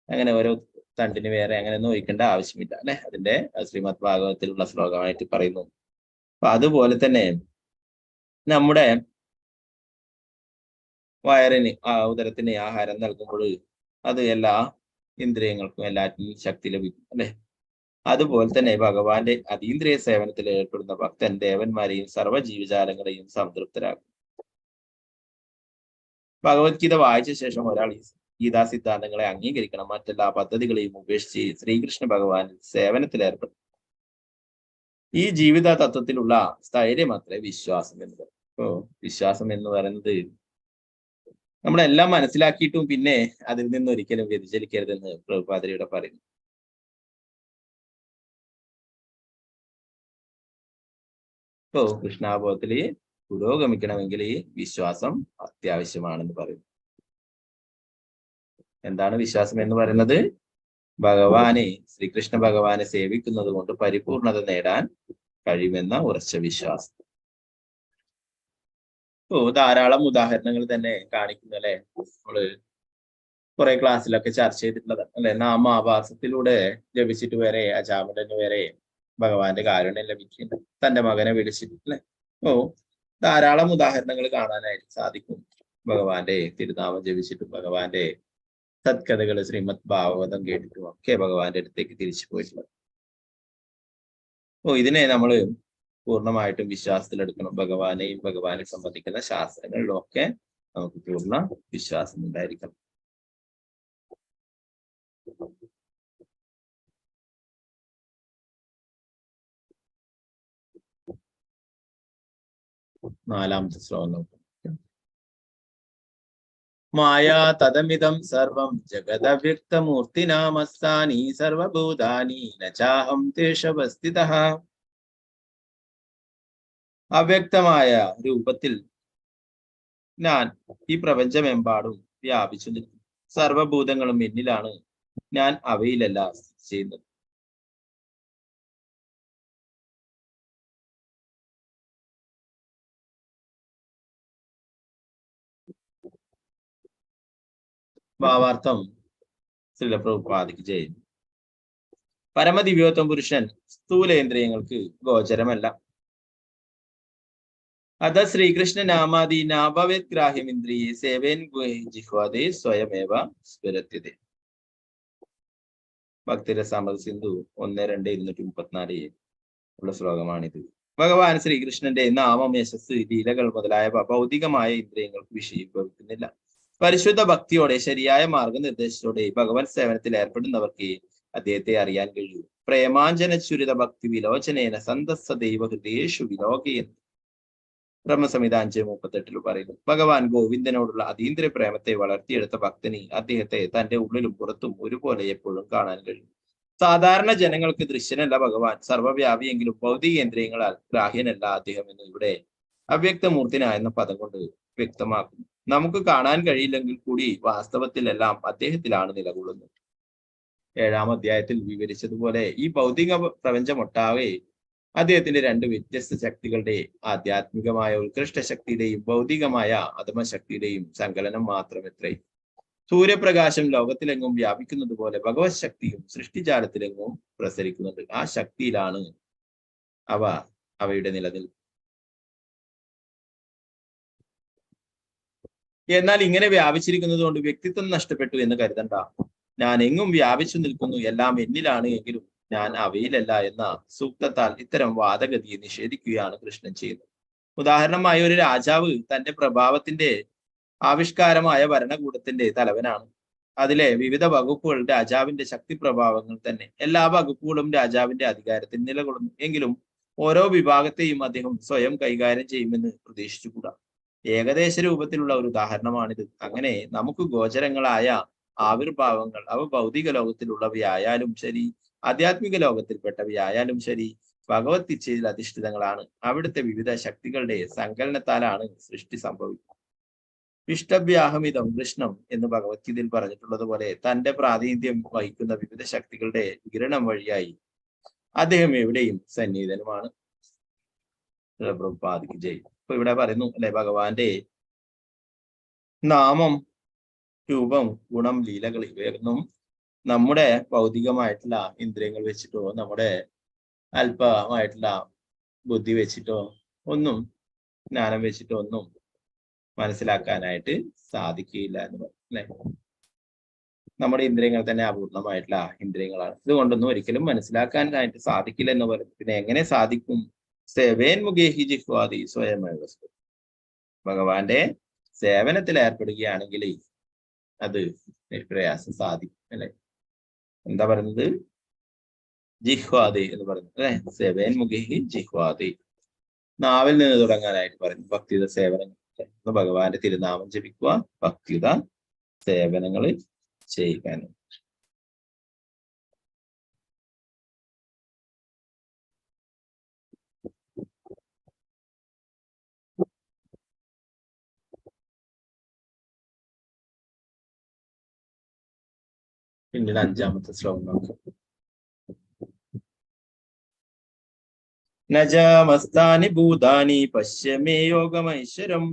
അങ്ങനെ ഓരോ തണ്ടിന് വേറെ അങ്ങനെ ഒന്നും ഒഴിക്കേണ്ട ആവശ്യമില്ല അല്ലെ. അതിന്റെ ശ്രീമദ് ഭാഗവതത്തിലുള്ള ശ്ലോകമായിട്ട് പറയുന്നു. അപ്പൊ അതുപോലെ തന്നെ നമ്മുടെ വയറിന് ഉദരത്തിന് ആഹാരം നൽകുമ്പോൾ അത് എല്ലാ ഇന്ദ്രിയങ്ങൾക്കും എല്ലാറ്റിനും ശക്തി ലഭിക്കും അല്ലെ. അതുപോലെ തന്നെ ഭഗവാന്റെ അതീന്ദ്രിയ സേവനത്തിൽ ഏർപ്പെടുന്ന ഭക്തൻ ദേവന്മാരെയും സർവ്വ ജീവജാലങ്ങളെയും സംതൃപ്തരാക്കും. ഭഗവത്ഗീത വായിച്ച ശേഷം ഒരാൾ ഈ ഗീതാ സിദ്ധാന്തങ്ങളെ അംഗീകരിക്കണം. മറ്റെല്ലാ പദ്ധതികളെയും ഉപേക്ഷിച്ച് ശ്രീകൃഷ്ണ ഭഗവാൻ സേവനത്തിൽ ഏർപ്പെടും. ഈ ജീവിത തത്വത്തിലുള്ള സ്ഥൈര്യം അത്ര വിശ്വാസം എന്നത്. ഇപ്പോ വിശ്വാസം എന്ന് പറയുന്നത് നമ്മളെല്ലാം മനസ്സിലാക്കിയിട്ടും പിന്നെ അതിൽ നിന്ന് ഒരിക്കലും വ്യതിചലിക്കരുതെന്ന് പ്രഭുപാദരിയുടെ പറയുന്നു. ഇപ്പോ കൃഷ്ണാബോധത്തില് പുരോഗമിക്കണമെങ്കിൽ വിശ്വാസം അത്യാവശ്യമാണെന്ന് പറയുന്നു. എന്താണ് വിശ്വാസം എന്ന് പറയുന്നത്? ഭഗവാനെ ശ്രീകൃഷ്ണ ഭഗവാനെ സേവിക്കുന്നത് കൊണ്ട് പരിപൂർണത നേടാൻ കഴിയുമെന്ന ഉറച്ച വിശ്വാസം. ധാരാളം ഉദാഹരണങ്ങൾ തന്നെ കാണിക്കുന്നു അല്ലെ. നമ്മള് കുറെ ക്ലാസ്സിലൊക്കെ ചർച്ച ചെയ്തിട്ടുള്ളത് അല്ലെ. നാമാഭാസത്തിലൂടെ ജപിച്ചിട്ട് വരെ അജാമിലന് വരെ ഭഗവാന്റെ കാരുണ്യം ലഭിക്കുന്നു. തന്റെ മകനെ വിളിച്ചിട്ട് അല്ലെ. ധാരാളം ഉദാഹരണങ്ങൾ കാണാനായിട്ട് സാധിക്കും. ഭഗവാന്റെ തിരുനാമം ജപിച്ചിട്ടും ഭഗവാന്റെ സത്കഥകൾ ശ്രീമദ് ഭാഗവതം കേട്ടിട്ടും ഒക്കെ ഭഗവാന്റെ അടുത്തേക്ക് തിരിച്ചു പോയിട്ടുള്ളത്. ഇതിനെ നമ്മള് പൂർണ്ണമായിട്ടും വിശ്വാസത്തിലെടുക്കണം. ഭഗവാനെയും ഭഗവാനെ സംബന്ധിക്കുന്ന ശാസ്ത്രങ്ങളിലും ഒക്കെ നമുക്ക് പൂർണ്ണ വിശ്വാസം ഉണ്ടായിരിക്കണം. നാലാമത്തെ ശ്ലോകം നോക്കാം. മായാ തദമിദം സർവം ജഗദവ്യക്തമൂർത്തിനാമസ്ഥാനി സർവഭൂതാനി നചാഹം തേഷവസ്ഥിതഃ. അവ്യക്തമായ രൂപത്തിൽ ഞാൻ ഈ പ്രപഞ്ചമെമ്പാടും വ്യാപിച്ചു നിൽക്കുന്നു. സർവഭൂതങ്ങളും എന്നിലാണ്, ഞാൻ അവയിലല്ല സ്ഥിതി ചെയ്യുന്നത്. ഭാവാർത്ഥം ശ്രീല പ്രഭുപാദിക്ക് ചെയ്യുന്നു. പരമദിവ്യോത്തം പുരുഷൻ സ്ഥൂലേന്ദ്രിയങ്ങൾക്ക് ഗോചരമല്ല. അത ശ്രീകൃഷ്ണ നാമാദി നാഭവേത് ഗ്രാഹ്യമിന്ദ്രിയെ സേവേൻ ജിഹ്വാദേ സ്വയമേവ സ്ഫുരത്യതേ. ഭക്തിരസാമൃത സിന്ധു 1-2-234 ഉള്ള ശ്ലോകമാണിത്. ഭഗവാൻ ശ്രീകൃഷ്ണന്റെ നാമം, യശസ്, ലീലകൾ മുതലായവ ഭൗതികമായ ഇന്ദ്രിയങ്ങൾക്ക് വിഷയീഭവിക്കുന്നില്ല. പരിശുദ്ധ ഭക്തിയോടെ ശരിയായ മാർഗനിർദ്ദേശത്തോടെ ഭഗവത് സേവനത്തിൽ ഏർപ്പെടുന്നവർക്ക് അദ്ദേഹത്തെ അറിയാൻ കഴിയൂ. പ്രേമാഞ്ജന ചുരിത ഭക്തി വിലോചനേന സന്തസ്സ ദൈവ ഹൃദയേഷു വിലോകയെന്ന് ബ്രഹ്മസംഹിത 5:38 പറയുന്നു. ഭഗവാൻ ഗോവിന്ദനോടുള്ള അതീന്ദ്രിയ പ്രേമത്തെ വളർത്തിയെടുത്ത ഭക്തന് അദ്ദേഹത്തെ തന്റെ ഉള്ളിലും പുറത്തും ഒരുപോലെ എപ്പോഴും കാണാൻ കഴിയും. സാധാരണ ജനങ്ങൾക്ക് ദൃശ്യനല്ല ഭഗവാൻ, സർവ്വവ്യാപിയെങ്കിലും ഭൗതികേന്ദ്രിയങ്ങളാൽ ഗ്രാഹ്യനല്ല അദ്ദേഹം എന്ന് ഇവിടെ അവ്യക്തമൂർത്തിന എന്ന പദം കൊണ്ട് വ്യക്തമാക്കുന്നു. നമുക്ക് കാണാൻ കഴിയില്ലെങ്കിൽ കൂടി വാസ്തവത്തിൽ എല്ലാം അദ്ദേഹത്തിലാണ് നിലകൊള്ളുന്നത്. 7-ാം അധ്യായത്തിൽ വിവരിച്ചതുപോലെ ഈ ഭൗതിക പ്രപഞ്ചമൊട്ടാകെ അദ്ദേഹത്തിന്റെ 2 വ്യത്യസ്ത ശക്തികളുടെ, ആധ്യാത്മികമായ ഉത്കൃഷ്ട ശക്തിയുടെയും ഭൗതികമായ അധമശക്തിയുടെയും സങ്കലനം മാത്രമത്രേ. സൂര്യപ്രകാശം ലോകത്തിലെങ്ങും വ്യാപിക്കുന്നത് പോലെ ഭഗവത് ശക്തിയും സൃഷ്ടിജാലത്തിലെങ്ങും പ്രസരിക്കുന്നുണ്ട്. ആ ശക്തിയിലാണ് അവയുടെ നിലനിൽപ്പ്. എന്നാൽ ഇങ്ങനെ വ്യാപിച്ചിരിക്കുന്നത് കൊണ്ട് വ്യക്തിത്വം നഷ്ടപ്പെട്ടു എന്ന് കരുതണ്ട. ഞാൻ എങ്ങും വ്യാപിച്ചു നിൽക്കുന്നു, എല്ലാം എന്നിലാണ്, എങ്കിലും ഞാൻ അവയിലല്ല എന്ന സൂക്തത്താൽ ഇത്തരം വാദഗതിയെ നിഷേധിക്കുകയാണ് കൃഷ്ണൻ ചെയ്യുന്നത്. ഉദാഹരണമായി, ഒരു രാജാവ് തന്റെ പ്രഭാവത്തിന്റെ ആവിഷ്കാരമായ ഭരണകൂടത്തിന്റെ തലവനാണ്. അതിലെ വിവിധ വകുപ്പുകൾ രാജാവിന്റെ ശക്തി പ്രഭാവങ്ങൾ തന്നെ. എല്ലാ വകുപ്പുകളും രാജാവിന്റെ അധികാരത്തിൽ നിലകൊള്ളുന്നു. എങ്കിലും ഓരോ വിഭാഗത്തെയും അദ്ദേഹം സ്വയം കൈകാര്യം ചെയ്യുമെന്ന് പ്രതീക്ഷിച്ചുകൂടാ. ഏകദേശ രൂപത്തിലുള്ള ഒരു ഉദാഹരണമാണിത്. അങ്ങനെ നമുക്ക് ഗോചരങ്ങളായ ആവിർഭാവങ്ങൾ അവ ഭൗതിക ലോകത്തിലുള്ളവയായാലും ശരി, ആധ്യാത്മിക ലോകത്തിൽപ്പെട്ടവയായാലും ശരി, ഭഗവത് ഇച്ഛയിൽ അധിഷ്ഠിതങ്ങളാണ്. അവിടുത്തെ വിവിധ ശക്തികളുടെ സങ്കലനത്താലാണ് സൃഷ്ടി സംഭവിക്കുന്നത്. ഇഷ്ടവ്യാഹമിതം കൃഷ്ണം എന്ന് ഭഗവത്ഗീതയിൽ പറഞ്ഞിട്ടുള്ളത് പോലെ തന്റെ പ്രാതിനിധ്യം വഹിക്കുന്ന വിവിധ ശക്തികളുടെ വികിരണം വഴിയായി അദ്ദേഹം എവിടെയും സന്നിഹിതനുമാണ്. പ്രഭുപാദിക്ക് ജയ്. ഇപ്പൊ ഇവിടെ പറയുന്നു അല്ലെ, ഭഗവാന്റെ നാമം, രൂപം, ഗുണം, ലീലകൾ ഇവയൊന്നും നമ്മുടെ ഭൗതികമായിട്ടുള്ള ഇന്ദ്രിയങ്ങൾ വെച്ചിട്ടോ നമ്മുടെ അല്പമായിട്ടുള്ള ബുദ്ധി വെച്ചിട്ടോ ഒന്നും, ജ്ഞാനം വെച്ചിട്ടോ ഒന്നും മനസ്സിലാക്കാനായിട്ട് സാധിക്കുകയില്ല എന്ന് പറയും അല്ലെ. നമ്മുടെ ഇന്ദ്രിയങ്ങൾ തന്നെ അപൂർണമായിട്ടുള്ള ഇന്ദ്രിയങ്ങളാണ്. ഇതുകൊണ്ടൊന്നും ഒരിക്കലും മനസ്സിലാക്കാനായിട്ട് സാധിക്കില്ല എന്ന് പറയും. പിന്നെ എങ്ങനെ സാധിക്കും? സേവേൻ മുഖേഹി ജിഹ്വാദി സ്വയമേവ. ഭഗവാന്റെ സേവനത്തിൽ ഏർപ്പെടുകയാണെങ്കിൽ അത് നിഷ്പ്രയാസം സാധിക്കും അല്ലെ. എന്താ പറയുന്നത്? ജിഹ്വാദി എന്ന് പറയുന്നത് അല്ലെ. സേവേൻ മുഖേഹി ജിഹ്വാദി, നാവിൽ നിന്ന് തുടങ്ങാനായിട്ട് പറയുന്നു. ഭക്തിയുത സേവനങ്ങൾ, ഭഗവാന്റെ തിരുനാമം ജപിക്കുക, ഭക്തിയുത സേവനങ്ങൾ ചെയ്യുക. പിന്നീട് 5-ാമത്തെ ശ്ലോകം നോക്കാം. നജാമസ്താനി ഭൂതാനി പശ്യമേ യോഗമൈശ്വരം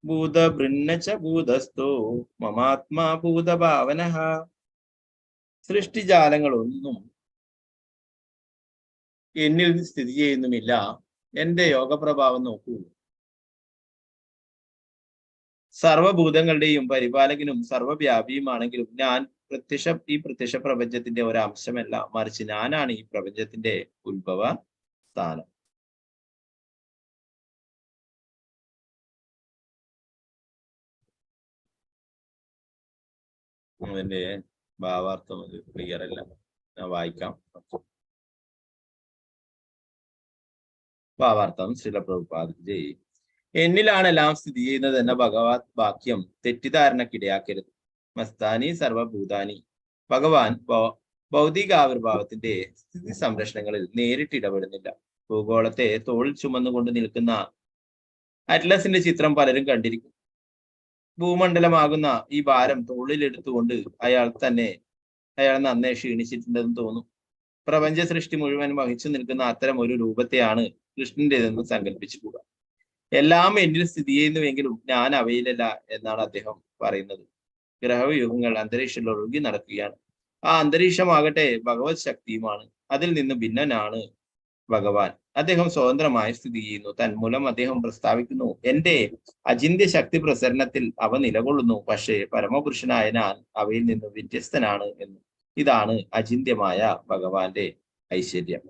ഭൂതഭൃന്നച ഭൂതസ്ഥോ മമാത്മാ ഭൂതഭാവനഃ. സൃഷ്ടിജാലങ്ങളൊന്നും എന്നിൽ സ്ഥിതി ചെയ്യുന്നുമില്ല. എന്റെ യോഗപ്രഭാവം നോക്കൂ. സർവഭൂതങ്ങളുടെയും പരിപാലകനും സർവവ്യാപിയുമാണെങ്കിലും ഞാൻ ഈ പ്രത്യക്ഷ പ്രപഞ്ചത്തിന്റെ ഒരു അംശമല്ല, മറിച്ച് ഞാനാണ് ഈ പ്രപഞ്ചത്തിന്റെ ഉത്ഭവ സ്ഥാനം. അതിന്റെ ഭാവാർത്ഥം ക്ലിയർ അല്ല, ഞാൻ വായിക്കാം. ഭാവാർത്ഥം ശ്രീല പ്രഭുപാദ്. എന്നിലാണ് എല്ലാം സ്ഥിതി ചെയ്യുന്നത് എന്ന ഭഗവത് വാക്യം തെറ്റിദ്ധാരണക്കിടയാക്കരുത്. മസ്താനി സർവഭൂതാനി. ഭഗവാൻ ഭൗതികാവിർഭാവത്തിന്റെ സ്ഥിതി സംരക്ഷണങ്ങളിൽ നേരിട്ട് ഇടപെടുന്നില്ല. ഭൂഗോളത്തെ തോളിൽ ചുമന്നുകൊണ്ട് നിൽക്കുന്ന അറ്റ്ലസിന്റെ ചിത്രം പലരും കണ്ടിരിക്കും. ഭൂമണ്ഡലമാകുന്ന ഈ ഭാരം തോളിലെടുത്തുകൊണ്ട് അയാൾ നന്നേ ക്ഷീണിച്ചിട്ടുണ്ടെന്ന് തോന്നും. പ്രപഞ്ച സൃഷ്ടി മുഴുവൻ വഹിച്ചു നിൽക്കുന്ന അത്തരം ഒരു രൂപത്തെയാണ് കൃഷ്ണന്റേതെന്ന് സങ്കല്പിച്ചുകൂടാ. എല്ലാം എന്നിൽ സ്ഥിതി ചെയ്യുന്നുവെങ്കിലും ഞാൻ അവയിലല്ല എന്നാണ് അദ്ദേഹം പറയുന്നത്. ഗ്രഹവ്യൂഹങ്ങൾ അന്തരീക്ഷത്തിൽ ഒഴുകി നടക്കുകയാണ്. ആ അന്തരീക്ഷമാകട്ടെ ഭഗവത് ശക്തിയുമാണ്. അതിൽ നിന്ന് ഭിന്നനാണ് ഭഗവാൻ. അദ്ദേഹം സ്വതന്ത്രമായി സ്ഥിതി ചെയ്യുന്നു. തന്മൂലം അദ്ദേഹം പ്രസ്താവിക്കുന്നു, എന്റെ അചിന്ത്യ ശക്തി പ്രസരണത്തിൽ അവ നിലകൊള്ളുന്നു, പക്ഷേ പരമപുരുഷനായ ഞാൻ അവയിൽ നിന്ന് വ്യത്യസ്തനാണ് എന്ന്. ഇതാണ് അചിന്ത്യമായ ഭഗവാന്റെ ഐശ്വര്യം.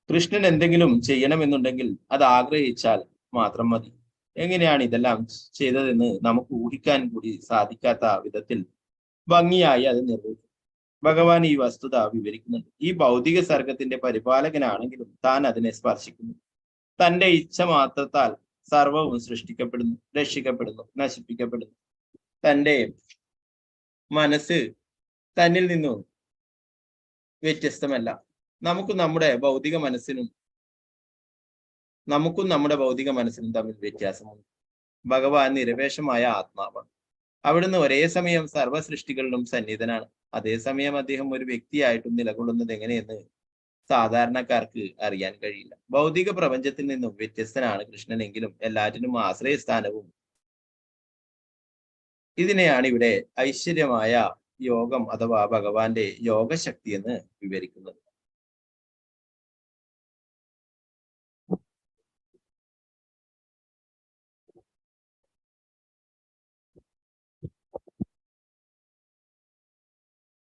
കൃഷ്ണൻ എന്തെങ്കിലും ചെയ്യണമെന്നുണ്ടെങ്കിൽ അത് ആഗ്രഹിച്ചാൽ മാത്രം മതി. എങ്ങനെയാണ് ഇതെല്ലാം ചെയ്തതെന്ന് നമുക്ക് ഊഹിക്കാൻ കൂടി സാധിക്കാത്ത വിധത്തിൽ ഭംഗിയായി അത് നിർവഹിക്കും. ഭഗവാൻ ഈ വസ്തുത വിവരിക്കുന്നുണ്ട്. ഈ ഭൗതിക സർഗത്തിന്റെ പരിപാലകനാണെങ്കിലും താൻ അതിനെ സ്പർശിക്കുന്നു. തന്റെ ഇച്ഛ മാത്രത്താൽ സർവവും സൃഷ്ടിക്കപ്പെടുന്നു, രക്ഷിക്കപ്പെടുന്നു, നശിപ്പിക്കപ്പെടുന്നു. തന്റെ മനസ്സ് തന്നിൽ നിന്നും വ്യത്യസ്തമല്ല. നമുക്കും നമ്മുടെ ഭൗതിക മനസ്സിനും തമ്മിൽ വ്യത്യാസമുണ്ട്. ഭഗവാൻ നിരപേക്ഷമായ ആത്മാവാണ്. അവിടുന്ന് ഒരേ സമയം സർവ്വ സൃഷ്ടികളിലും സന്നിധനാണ്. അതേസമയം അദ്ദേഹം ഒരു വ്യക്തിയായിട്ടും നിലകൊള്ളുന്നത് എങ്ങനെയെന്ന് സാധാരണക്കാർക്ക് അറിയാൻ കഴിയില്ല. ഭൗതിക പ്രപഞ്ചത്തിൽ നിന്നും വ്യത്യസ്തനാണ് കൃഷ്ണനെങ്കിലും എല്ലാറ്റിനും ആശ്രയസ്ഥാനവും. ഇതിനെയാണ് ഇവിടെ ഐശ്വര്യമായ യോഗം അഥവാ ഭഗവാന്റെ യോഗശക്തി എന്ന് വിവരിക്കുന്നത്.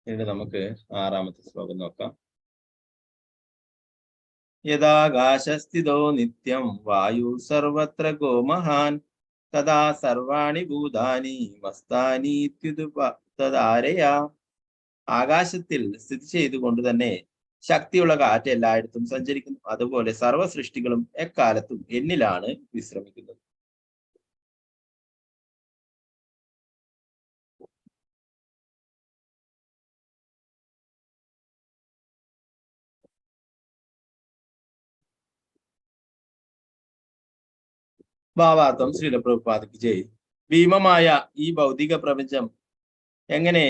ഇനി നമുക്ക് 6ാമത്തെ ശ്ലോകം നോക്കാം. യഥാകാശസ്ഥിതോ നിത്യം വായു സർവത്ര ഗോമഹാൻ തഥാ സർവാണി ഭൂതാനി മസ്താനീത്യുപതധാരയാ. ആകാശത്തിൽ സ്ഥിതി ചെയ്തുകൊണ്ട് തന്നെ ശക്തിയുള്ള കാറ്റ് എല്ലായിടത്തും സഞ്ചരിക്കുന്നു. അതുപോലെ സർവ്വ സൃഷ്ടികളും എക്കാലത്തും എന്നിലാണ് വിശ്രമിക്കുന്നത്. ഭാവാർത്ഥം ശ്രീല പ്രഭുപാദയ്ക്ക് ജയ്. ഭീമമായ ഈ ഭൗതിക പ്രപഞ്ചം എങ്ങനെ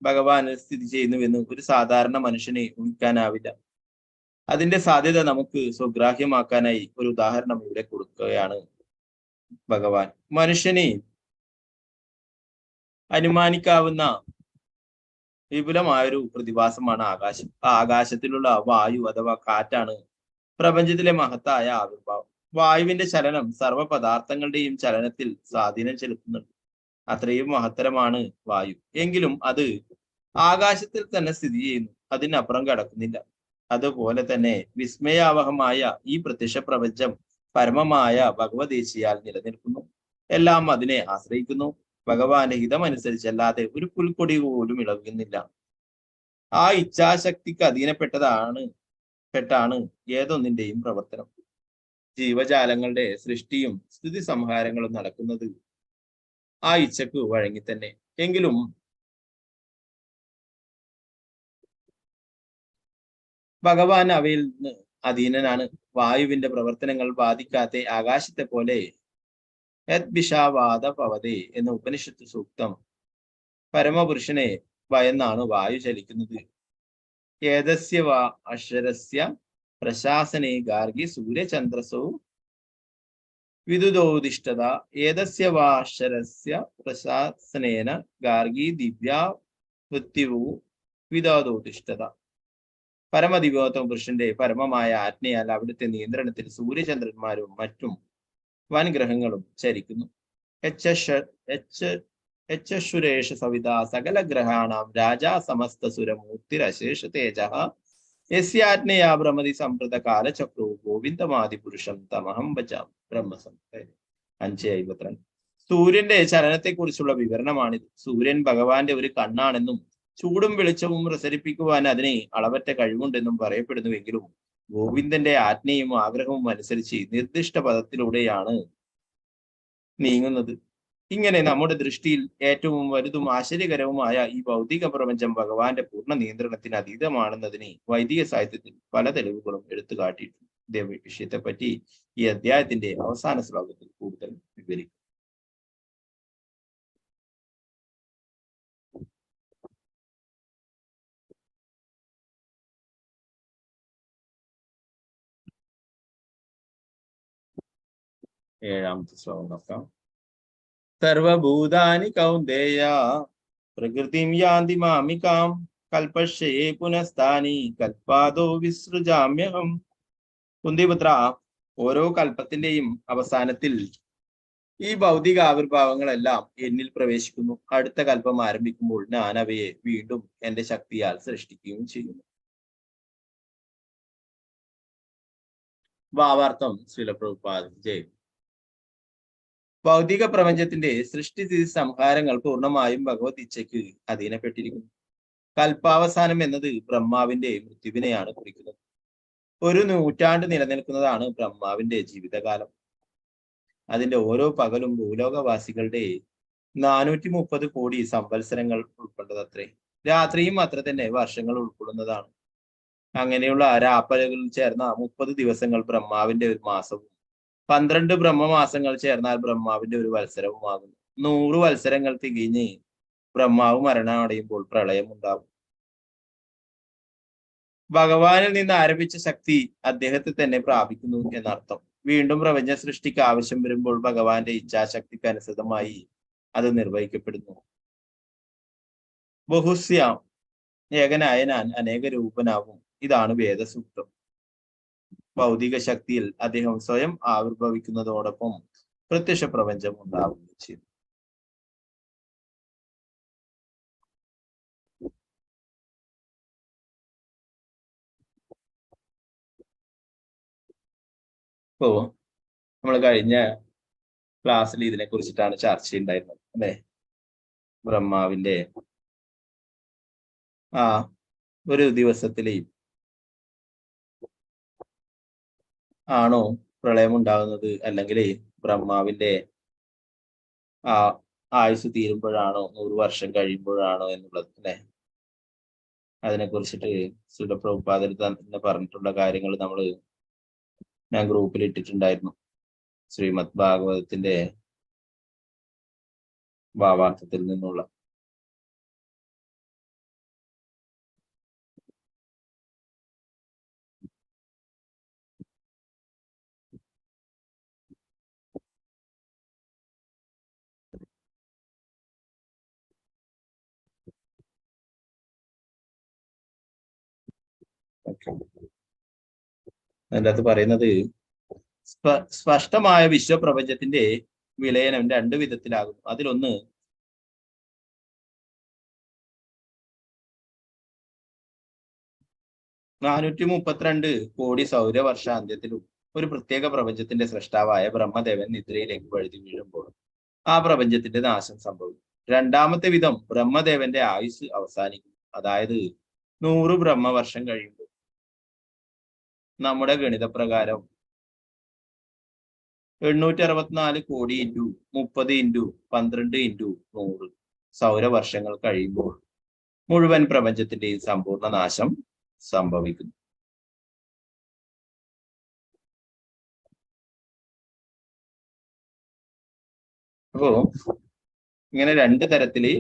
ഭഗവാൻ സ്ഥിതി ചെയ്യുന്നുവെന്ന് ഒരു സാധാരണ മനുഷ്യനെ ഊഹിക്കാനാവില്ല. അതിന്റെ സാധ്യത നമുക്ക് സ്വഗ്രാഹ്യമാക്കാനായി ഒരു ഉദാഹരണം ഇവിടെ കൊടുക്കുകയാണ് ഭഗവാൻ. മനുഷ്യനെ അനുമാനിക്കാവുന്ന വിപുലമായൊരു പ്രതിഭാസമാണ് ആകാശം. ആ ആകാശത്തിലുള്ള വായു അഥവാ കാറ്റാണ് പ്രപഞ്ചത്തിലെ മഹത്തായ ആവിർഭാവം. വായുവിന്റെ ചലനം സർവ്വ പദാർത്ഥങ്ങളുടെയും ചലനത്തിൽ സ്വാധീനം ചെലുത്തുന്നുണ്ട്. അത്രയും മഹത്തരമാണ് വായു. എങ്കിലും അത് ആകാശത്തിൽ തന്നെ സ്ഥിതി ചെയ്യുന്നു, അതിനപ്പുറം കടക്കുന്നില്ല. അതുപോലെ തന്നെ വിസ്മയാവഹമായ ഈ പ്രത്യക്ഷ പ്രപഞ്ചം പരമമായ ഭഗവതേച്ഛയാൽ നിലനിൽക്കുന്നു. എല്ലാം അതിനെ ആശ്രയിക്കുന്നു. ഭഗവാന്റെ ഹിതമനുസരിച്ചല്ലാതെ ഒരു പുൽക്കൊടി പോലും ഇളകുന്നില്ല. ആ ഇച്ഛാശക്തിക്ക് പെട്ടാണ് ഏതൊന്നിന്റെയും പ്രവർത്തനം. ജീവജാലങ്ങളുടെ സൃഷ്ടിയും സ്ഥിതി സംഹാരങ്ങളും നടക്കുന്നത് ആ ഇച്ഛക്ക് വഴങ്ങി തന്നെ. എങ്കിലും ഭഗവാൻ അവയിൽ നിന്ന് അധീനനാണ്. വായുവിന്റെ പ്രവർത്തനങ്ങൾ ബാധിക്കാത്ത ആകാശത്തെ പോലെ യദ്ഭിഷാവാദ പവതേ എന്ന ഉപനിഷത്ത് സൂക്തം പരമപുരുഷനെ ഭയന്നാണ് വായു ചലിക്കുന്നത്. ഏതസ്യ വാ അക്ഷരസ്യ പ്രശാസനേ ഗാർഗി സൂര്യചന്ദ്രസോ വിദുദോദിഷ്ടത. ഏതസ്യ വാ അക്ഷരസ്യ പ്രശാസനേന ഗാർഗി ദിവ്യാ മൃത്യുവു വിദോദിഷ്ടത. പരമദിവ്യോത്തമ പുരുഷന്റെ പരമമായ ആജ്ഞയാൽ അവിടുത്തെ നിയന്ത്രണത്തിൽ സൂര്യചന്ദ്രന്മാരും മറ്റും വൻഗ്രഹങ്ങളും ചരിക്കുന്നു. യക്ഷുരേഷ സവിത സകല ഗ്രഹാണാം രാജാ സമസ്ത സുരമൂർത്തിരശേഷ തേജ യസ്യാജ്ഞയാ ഭ്രമതി സംപ്രത കാലചക്രോ ഗോവിന്ദമാദി പുരുഷം തമഹം ഭജാം. ബ്രഹ്മസംഹിത 5:52. സൂര്യന്റെ ചലനത്തെക്കുറിച്ചുള്ള വിവരണമാണിത്. സൂര്യൻ ഭഗവാന്റെ ഒരു കണ്ണാണെന്നും ചൂടും വെളിച്ചവും പ്രസരിപ്പിക്കുവാൻ അതിനെ അളവറ്റ കഴിവുണ്ടെന്നും പറയപ്പെടുന്നുവെങ്കിലും ഗോവിന്ദന്റെ ആജ്ഞയും ആഗ്രഹവും അനുസരിച്ച് നിർദ്ദിഷ്ട പദത്തിലൂടെയാണ് നീങ്ങുന്നത്. ഇങ്ങനെ നമ്മുടെ ദൃഷ്ടിയിൽ ഏറ്റവും വലുതും ആശ്ചര്യകരവുമായ ഈ ഭൗതിക പ്രപഞ്ചം ഭഗവാന്റെ പൂർണ്ണ നിയന്ത്രണത്തിന് അതീതമാണെന്നതിന് വൈദിക സാഹിത്യത്തിൽ പല തെളിവുകളും എടുത്തു കാട്ടിയിട്ടുണ്ട്. ഇതേ വിഷയത്തെ പറ്റി ഈ അധ്യായത്തിന്റെ അവസാന ശ്ലോകത്തിൽ കൂടുതൽ വിവരിക്കും. ഏഴാമത്തെ ശ്ലോകം നോക്കാം. സർവഭൂതാനി കൗന്ദേയ പ്രകൃതിം യാന്തി മാമികാം കൽപശ്യേ പുനഃസ്ഥാനി കൽപാദോ വിസൃജാമ്യഹം. കുന്തിപുത്ര, ഓരോ കൽപ്പത്തിന്റെയും അവസാനത്തിൽ ഈ ഭൗതിക ആവിർഭാവങ്ങളെല്ലാം എന്നിൽ പ്രവേശിക്കുന്നു. അടുത്ത കൽപ്പം ആരംഭിക്കുമ്പോൾ ഞാൻ അവയെ വീണ്ടും എന്റെ ശക്തിയാൽ സൃഷ്ടിക്കുകയും ചെയ്യുന്നു. ഭാവാർത്ഥം ശ്രീല പ്രഭുപാദ ജയ്. ഭൗതിക പ്രപഞ്ചത്തിന്റെ സൃഷ്ടിസ്ഥിതി സംഹാരങ്ങൾ പൂർണ്ണമായും ഭഗവത് ഇച്ഛയ്ക്ക് അധീനപ്പെട്ടിരിക്കുന്നു. കൽപ്പാവസാനം എന്നത് ബ്രഹ്മാവിന്റെ മൃത്യുവിനെയാണ് കുറിക്കുന്നത്. ഒരു നൂറ്റാണ്ട് നിലനിൽക്കുന്നതാണ് ബ്രഹ്മാവിന്റെ ജീവിതകാലം. അതിന്റെ ഓരോ പകലും ഭൂലോകവാസികളുടെ 430 കോടി സംവത്സരങ്ങൾ ഉൾക്കൊണ്ടതത്രേ. രാത്രിയും അത്ര തന്നെ വർഷങ്ങൾ ഉൾക്കൊള്ളുന്നതാണ്. അങ്ങനെയുള്ള രാപ്പകലുകൾ ചേർന്ന 30 ദിവസങ്ങൾ ബ്രഹ്മാവിന്റെ ഒരു മാസവും 12 ബ്രഹ്മമാസങ്ങൾ ചേർന്നാൽ ബ്രഹ്മാവിന്റെ ഒരു വത്സരവുമാകുന്നു. 100 വത്സരങ്ങൾ തികഞ്ഞ് ബ്രഹ്മാവ് മരണമടയുമ്പോൾ പ്രളയം ഉണ്ടാകും. ഭഗവാനിൽ നിന്ന് ആരംഭിച്ച ശക്തി അദ്ദേഹത്തെ തന്നെ പ്രാപിക്കുന്നു എന്നർത്ഥം. വീണ്ടും പ്രപഞ്ച സൃഷ്ടിക്ക് ആവശ്യം വരുമ്പോൾ ഭഗവാന്റെ ഇച്ഛാശക്തിക്ക് അനുസൃതമായി അത് നിർവഹിക്കപ്പെടുന്നു. ബഹുസ്യാം, ഏകനായ ഞാൻ അനേക രൂപനാവും. ഇതാണ് വേദസൂക്തം. ഭൗതിക ശക്തിയിൽ അദ്ദേഹം സ്വയം ആവിർഭവിക്കുന്നതോടൊപ്പം പ്രത്യക്ഷ പ്രപഞ്ചം ഉണ്ടാവുകയും ചെയ്തു. ഇപ്പോ നമ്മൾ കഴിഞ്ഞ ക്ലാസ്സിൽ ഇതിനെ കുറിച്ചിട്ടാണ് ചർച്ച ഉണ്ടായിരുന്നത് അല്ലെ? ബ്രഹ്മാവിന്റെ ആ ഒരു ദിവസത്തില് ആണോ പ്രളയം ഉണ്ടാകുന്നത്, അല്ലെങ്കിൽ ബ്രഹ്മാവിന്റെ ആ ആയുസ് തീരുമ്പോഴാണോ, 100 വർഷം കഴിയുമ്പോഴാണോ എന്നുള്ളത് അല്ലെ? അതിനെ കുറിച്ചിട്ട് ശ്രീല പ്രഭുപാദർ തന്നെ പറഞ്ഞിട്ടുള്ള കാര്യങ്ങൾ ഞാൻ ഗ്രൂപ്പിൽ ഇട്ടിട്ടുണ്ടായിരുന്നു. ശ്രീമദ് ഭാഗവതത്തിന്റെ ഭാവാർത്ഥത്തിൽ നിന്നുള്ള. അതിൻ്റെ അകത്ത് പറയുന്നത് സ്പഷ്ടമായ വിശ്വപ്രപഞ്ചത്തിന്റെ വിലയനം 2 വിധത്തിലാകുന്നു. അതിലൊന്ന് $432 കോടി സൗരവർഷാന്ത്യത്തിലും ഒരു പ്രത്യേക പ്രപഞ്ചത്തിന്റെ സൃഷ്ടാവായ ബ്രഹ്മദേവൻ നിദ്രയിലേക്ക് വഴുതി വീഴുമ്പോൾ ആ പ്രപഞ്ചത്തിന്റെ നാശം സംഭവിക്കും. രണ്ടാമത്തെ വിധം ബ്രഹ്മദേവന്റെ ആയുസ് അവസാനിക്കും. അതായത് 100 ബ്രഹ്മവർഷം കഴിയുമ്പോൾ. നമ്മുടെ ഗണിതപ്രകാരം 864 കോടി × 30 × 12 × 100 സൗരവർഷങ്ങൾ കഴിയുമ്പോൾ മുഴുവൻ പ്രപഞ്ചത്തിന്റെയും സമ്പൂർണ്ണ നാശം സംഭവിക്കുന്നു. അപ്പോ ഇങ്ങനെ 2 തരത്തില്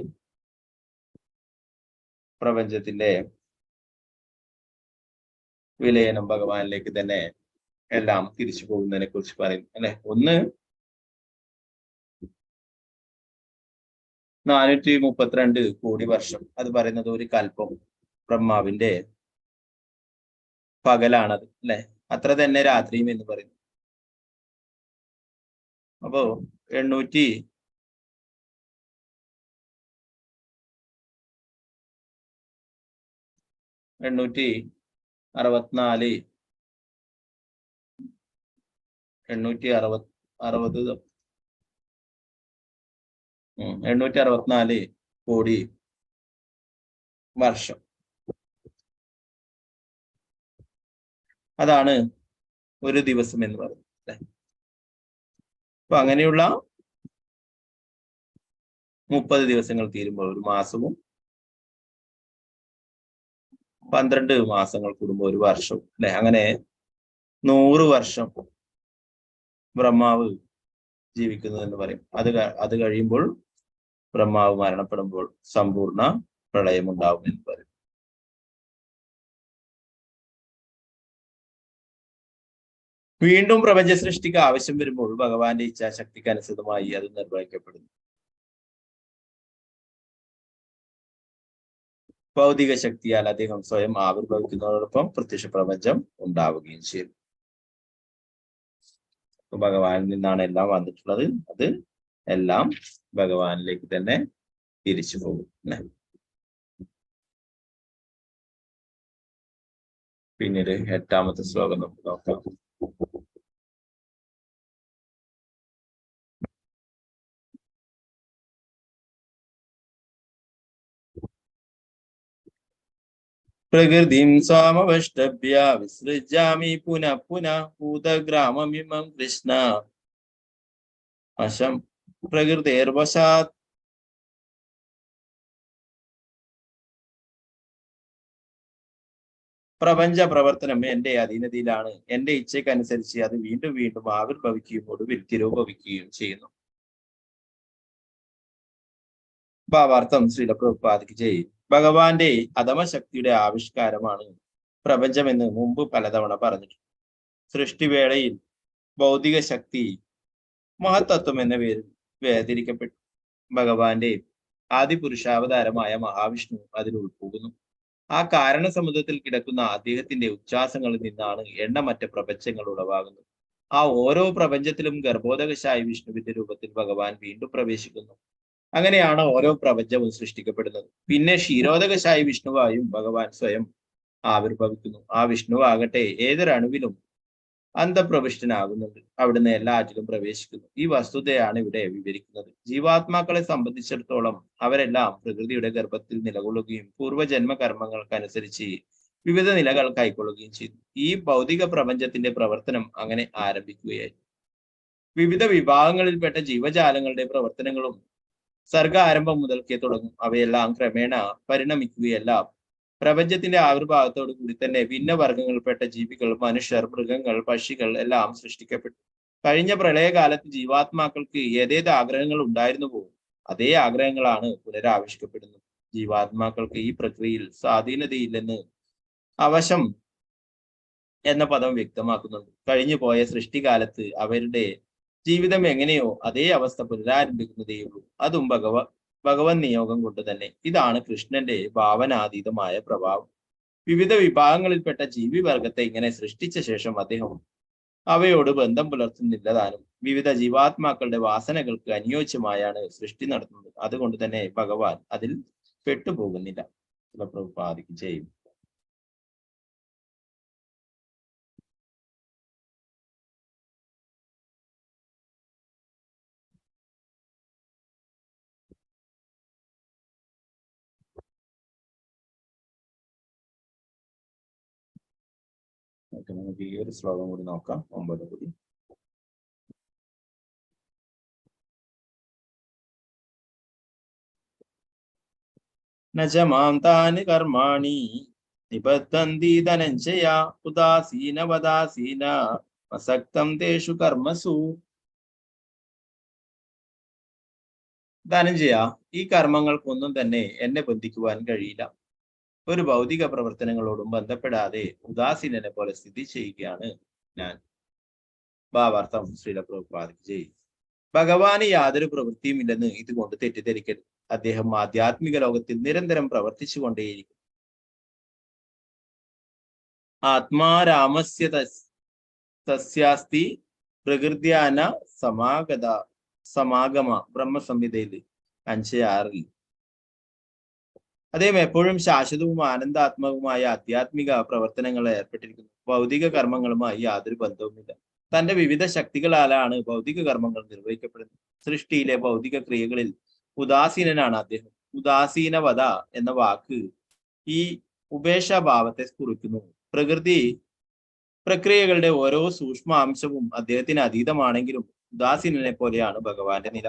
പ്രപഞ്ചത്തിന്റെ വിലയനം ഭഗവാനിലേക്ക് തന്നെ എല്ലാം തിരിച്ചു പോകുന്നതിനെ കുറിച്ച് പറയും അല്ലെ? ഒന്ന് 432 കോടി വർഷം, അത് പറയുന്നത് ഒരു കൽപ്പം, ബ്രഹ്മാവിന്റെ പകലാണത് അല്ലെ? അത്ര തന്നെ രാത്രിയും എന്ന് പറയുന്നു. അപ്പോ 864 കോടി വർഷം, അതാണ് ഒരു ദിവസം എന്ന് പറയുന്നത് അല്ലെ? അപ്പൊ അങ്ങനെയുള്ള 30 ദിവസങ്ങൾ തീരുമ്പോൾ ഒരു മാസവും 12 മാസങ്ങൾ കൂടുമ്പോൾ ഒരു വർഷവും അല്ലെ? അങ്ങനെ 100 വർഷം ബ്രഹ്മാവ് ജീവിക്കുന്നു എന്ന് പറയും. അത് കഴിയുമ്പോൾ ബ്രഹ്മാവ് മരണപ്പെടുമ്പോൾ സമ്പൂർണ്ണ പ്രളയം ഉണ്ടാവും എന്ന് പറയും. വീണ്ടും പ്രപഞ്ച സൃഷ്ടിക്ക് ആവശ്യം വരുമ്പോൾ ഭഗവാന്റെ ഇച്ഛാശക്തിക്ക് അനുസൃതമായി അത് നിർവഹിക്കപ്പെടുന്നു. ഭൗതിക ശക്തിയാൽ അദ്ദേഹം സ്വയം ആവിർഭവിക്കുന്നതോടൊപ്പം പ്രത്യക്ഷ പ്രപഞ്ചം ഉണ്ടാവുകയും ചെയ്യും. ഭഗവാനിൽ നിന്നാണ് എല്ലാം വന്നിട്ടുള്ളത്. അത് എല്ലാം ഭഗവാനിലേക്ക് തന്നെ തിരിച്ചു പോകും. പിന്നീട് 8ാമത്തെ ശ്ലോകം നമുക്ക് നോക്കാം. പ്രകൃതിം സ്വാമവഷ്ടഭ്യ വിസൃജാമി പുനഃ പുനഃ ഭൂതഗ്രാമമിമം കൃഷ്ണ അശം പ്രകൃതേർവശാത് പ്രപഞ്ച പ്രവർത്തനം എന്റെ അധീനതയിലാണ്. എന്റെ ഇച്ഛയ്ക്കനുസരിച്ച് അത് വീണ്ടും വീണ്ടും ആവിർഭവിക്കുകയും ഒടുവിൽ തിരോഭവിക്കുകയും ചെയ്യുന്നു. ഭാവാർത്ഥം ശ്രീല പ്രഭുപാദിക്ക് ചെയ്യും. ഭഗവാന്റെ അധമശക്തിയുടെ ആവിഷ്കാരമാണ് പ്രപഞ്ചമെന്ന് മുമ്പ് പലതവണ പറഞ്ഞിട്ടുണ്ട്. സൃഷ്ടിവേളയിൽ ഭൗതിക ശക്തി മഹത്തത്വം എന്ന പേരിൽ വേർതിരിക്കപ്പെട്ടു. ഭഗവാന്റെ ആദിപുരുഷാവതാരമായ മഹാവിഷ്ണു അതിൽ ഉൾപ്പെടുന്നു. ആ കാരണ സമുദ്രത്തിൽ കിടക്കുന്ന അദ്ദേഹത്തിന്റെ ഉച്ഛ്വാസങ്ങളിൽ നിന്നാണ് എണ്ണമറ്റ പ്രപഞ്ചങ്ങൾ ഉളവാകുന്നത്. ആ ഓരോ പ്രപഞ്ചത്തിലും ഗർഭോദകശായി വിഷ്ണുവിന്റെ രൂപത്തിൽ ഭഗവാൻ വീണ്ടും പ്രവേശിക്കുന്നു. അങ്ങനെയാണ് ഓരോ പ്രപഞ്ചവും സൃഷ്ടിക്കപ്പെടുന്നത്. പിന്നെ ക്ഷീരോദകശായി വിഷ്ണുവായും ഭഗവാൻ സ്വയം ആവിർഭവിക്കുന്നു. ആ വിഷ്ണുവാകട്ടെ ഏതൊരണുവിലും അന്തപ്രവിഷ്ടനാകുന്നുണ്ട്. അവിടുന്ന് എല്ലാറ്റിലും പ്രവേശിക്കുന്നു. ഈ വസ്തുതയാണ് ഇവിടെ വിവരിക്കുന്നത്. ജീവാത്മാക്കളെ സംബന്ധിച്ചിടത്തോളം അവരെല്ലാം പ്രകൃതിയുടെ ഗർഭത്തിൽ നിലകൊള്ളുകയും പൂർവ്വജന്മ കർമ്മങ്ങൾക്കനുസരിച്ച് വിവിധ നിലകൾ കൈക്കൊള്ളുകയും ചെയ്തു. ഈ ഭൗതിക പ്രപഞ്ചത്തിന്റെ പ്രവർത്തനം അങ്ങനെ ആരംഭിക്കുകയായി. വിവിധ വിഭാഗങ്ങളിൽപ്പെട്ട ജീവജാലങ്ങളുടെ പ്രവർത്തനങ്ങളും സർഗ ആരംഭം മുതൽക്കേ തുടങ്ങും. അവയെല്ലാം ക്രമേണ പരിണമിക്കുകയല്ല. പ്രപഞ്ചത്തിന്റെ ആവിർഭാവത്തോടു കൂടി തന്നെ ഭിന്ന വർഗങ്ങളിൽപ്പെട്ട ജീവികൾ, മനുഷ്യർ, മൃഗങ്ങൾ, പക്ഷികൾ എല്ലാം സൃഷ്ടിക്കപ്പെട്ടു. കഴിഞ്ഞ പ്രളയകാലത്ത് ജീവാത്മാക്കൾക്ക് ഏതേത് ആഗ്രഹങ്ങൾ ഉണ്ടായിരുന്നുവോ അതേ ആഗ്രഹങ്ങളാണ് പുനരാവിഷ്കപ്പെടുന്നത്. ജീവാത്മാക്കൾക്ക് ഈ പ്രക്രിയയിൽ സ്വാധീനതയില്ലെന്ന് അവശം എന്ന പദം വ്യക്തമാക്കുന്നുണ്ട്. കഴിഞ്ഞു പോയ സൃഷ്ടികാലത്ത് അവരുടെ ജീവിതം എങ്ങനെയോ അതേ അവസ്ഥ പുനരാരംഭിക്കുന്നതേയുള്ളൂ. അതും ഭഗവൻ നിയോഗം കൊണ്ട് തന്നെ. ഇതാണ് കൃഷ്ണന്റെ ഭാവനാതീതമായ പ്രഭാവം. വിവിധ വിഭാഗങ്ങളിൽപ്പെട്ട ജീവിവർഗത്തെ ഇങ്ങനെ സൃഷ്ടിച്ച ശേഷം അദ്ദേഹം അവയോട് ബന്ധം പുലർത്തുന്നില്ലതാനും. വിവിധ ജീവാത്മാക്കളുടെ വാസനകൾക്ക് അനുയോജ്യമായാണ് സൃഷ്ടി നടത്തുന്നത്. അതുകൊണ്ട് തന്നെ ഭഗവാൻ അതിൽ പെട്ടുപോകുന്നില്ല. പ്രഭുപാദിക്ക് ചെയ്യും. നമുക്ക് ഈ ഒരു ശ്ലോകം കൂടി നോക്കാം. 9 കൂടി. നചമാം താനി കർമാണി നിബദ്ധന്തി ധനഞ്ജയ ഉദാസീന വദാസീന അസക്തം തേഷു കർമ്മസു. ധനഞ്ജയ, ഈ കർമ്മങ്ങൾക്കൊന്നും തന്നെ എന്നെ ബന്ധിക്കുവാൻ കഴിയില്ല. ഒരു ഭൗതിക പ്രവർത്തനങ്ങളോടും ബന്ധപ്പെടാതെ ഉദാസീനനെ പോലെ സ്ഥിതി ചെയ്യുകയാണ് ഞാൻ. ഭാവാർത്ഥം ശ്രീല പ്രഭുപാദിക്ക് ചെയ്യും. ഭഗവാന് യാതൊരു പ്രവൃത്തിയും ഇല്ലെന്ന് ഇതുകൊണ്ട് തെറ്റിദ്ധരിക്കരുത്. അദ്ദേഹം ആധ്യാത്മിക ലോകത്തിൽ നിരന്തരം പ്രവർത്തിച്ചു കൊണ്ടേയിരിക്കും. ആത്മാരാമസ്യ തസ്യാസ്തി പ്രകൃത്യാന സമാഗമ ബ്രഹ്മസംഹിതയിൽ 5:6. അദ്ദേഹം എപ്പോഴും ശാശ്വതവും ആനന്ദാത്മകവുമായ ആധ്യാത്മിക പ്രവർത്തനങ്ങളിൽ ഏർപ്പെട്ടിരിക്കുന്നു. ഭൗതിക കർമ്മങ്ങളുമായി യാതൊരു ബന്ധവുമില്ല. തന്റെ വിവിധ ശക്തികളാലാണ് ഭൗതിക കർമ്മങ്ങൾ നിർവഹിക്കപ്പെടുന്നത്. സൃഷ്ടിയിലെ ഭൗതിക ക്രിയകളിൽ ഉദാസീനനാണ് അദ്ദേഹം. ഉദാസീനവത എന്ന വാക്ക് ഈ ഉപേക്ഷാഭാവത്തെ കുറിക്കുന്നു. പ്രക്രിയകളുടെ ഓരോ സൂക്ഷ്മാംശവും അദ്ദേഹത്തിന് അതീതമാണെങ്കിലും ഉദാസീനനെ പോലെയാണ് ഭഗവാന്റെ നില.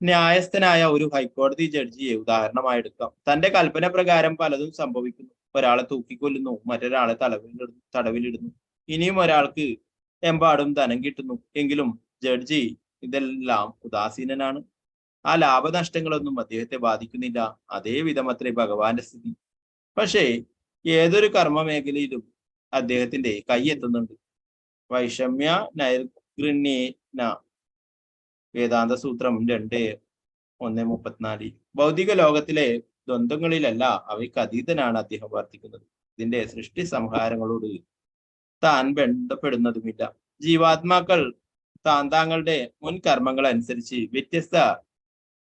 ന്യായസ്ഥനായ ഒരു ഹൈക്കോടതി ജഡ്ജിയെ ഉദാഹരണമായി എടുക്കാം. തന്റെ കൽപ്പന പ്രകാരം പലതും സംഭവിക്കുന്നു. ഒരാളെ തൂക്കിക്കൊല്ലുന്നു, മറ്റൊരാളെ തടവിലിടുന്നു, ഇനിയും ഒരാൾക്ക് എമ്പാടും ധനം കിട്ടുന്നു. എങ്കിലും ജഡ്ജി ഇതെല്ലാം ഉദാസീനനാണ്. ആ ലാഭനഷ്ടങ്ങളൊന്നും അദ്ദേഹത്തെ ബാധിക്കുന്നില്ല. അതേ വിധമത്രേ ഭഗവാന്റെ സ്ഥിതി. പക്ഷേ ഏതൊരു കർമ്മ മേഖലയിലും അദ്ദേഹത്തിന്റെ കൈയെത്തുന്നുണ്ട്. വൈഷമ്യ നൈർഗൃണ്യേന വേദാന്ത സൂത്രം 2:1-34. ഭൗതിക ലോകത്തിലെ ദ്വന്ദ്ങ്ങളിലല്ല അവയ്ക്ക് അതീതനാണ് അദ്ദേഹം വർത്തിക്കുന്നത്. ഇതിന്റെ സൃഷ്ടി സംഹാരങ്ങളോട് താൻ ബന്ധപ്പെടുന്നതുമില്ല. ജീവാത്മാക്കൾ താങ്കളുടെ മുൻ കർമ്മങ്ങൾ അനുസരിച്ച് വ്യത്യസ്ത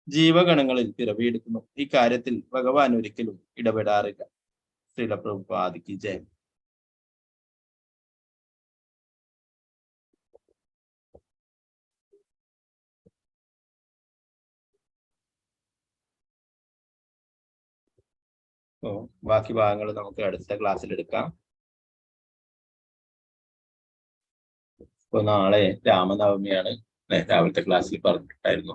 ജീവഗണങ്ങളിൽ പിറവിയെടുക്കുന്നു. ഇക്കാര്യത്തിൽ ഭഗവാൻ ഒരിക്കലും ഇടപെടാറില്ല. ശ്രീല പ്രഭുപാദിക്ക് ജയം. ബാക്കി ഭാഗങ്ങൾ നമുക്ക് അടുത്ത ക്ലാസ്സിൽ എടുക്കാം. ഇപ്പൊ നാളെ രാമനവമിയാണ്. രാവിലത്തെ ക്ലാസ്സിൽ പറഞ്ഞിട്ടുണ്ടായിരുന്നു.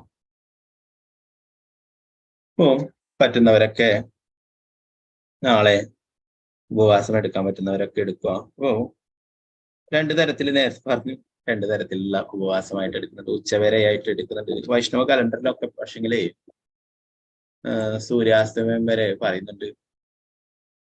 അപ്പോ പറ്റുന്നവരൊക്കെ നാളെ ഉപവാസം എടുക്കാൻ പറ്റുന്നവരൊക്കെ എടുക്കുക. അപ്പോ 2 തരത്തിൽ നേരത്തെ പറഞ്ഞു, 2 തരത്തിലുള്ള ഉപവാസമായിട്ട് എടുക്കുന്നുണ്ട്, ഉച്ചവരെയായിട്ട് എടുക്കുന്നുണ്ട്. വൈഷ്ണവ കലണ്ടറിലൊക്കെ പക്ഷെങ്കിലേ സൂര്യാസ്തമയം വരെ പറയുന്നുണ്ട്.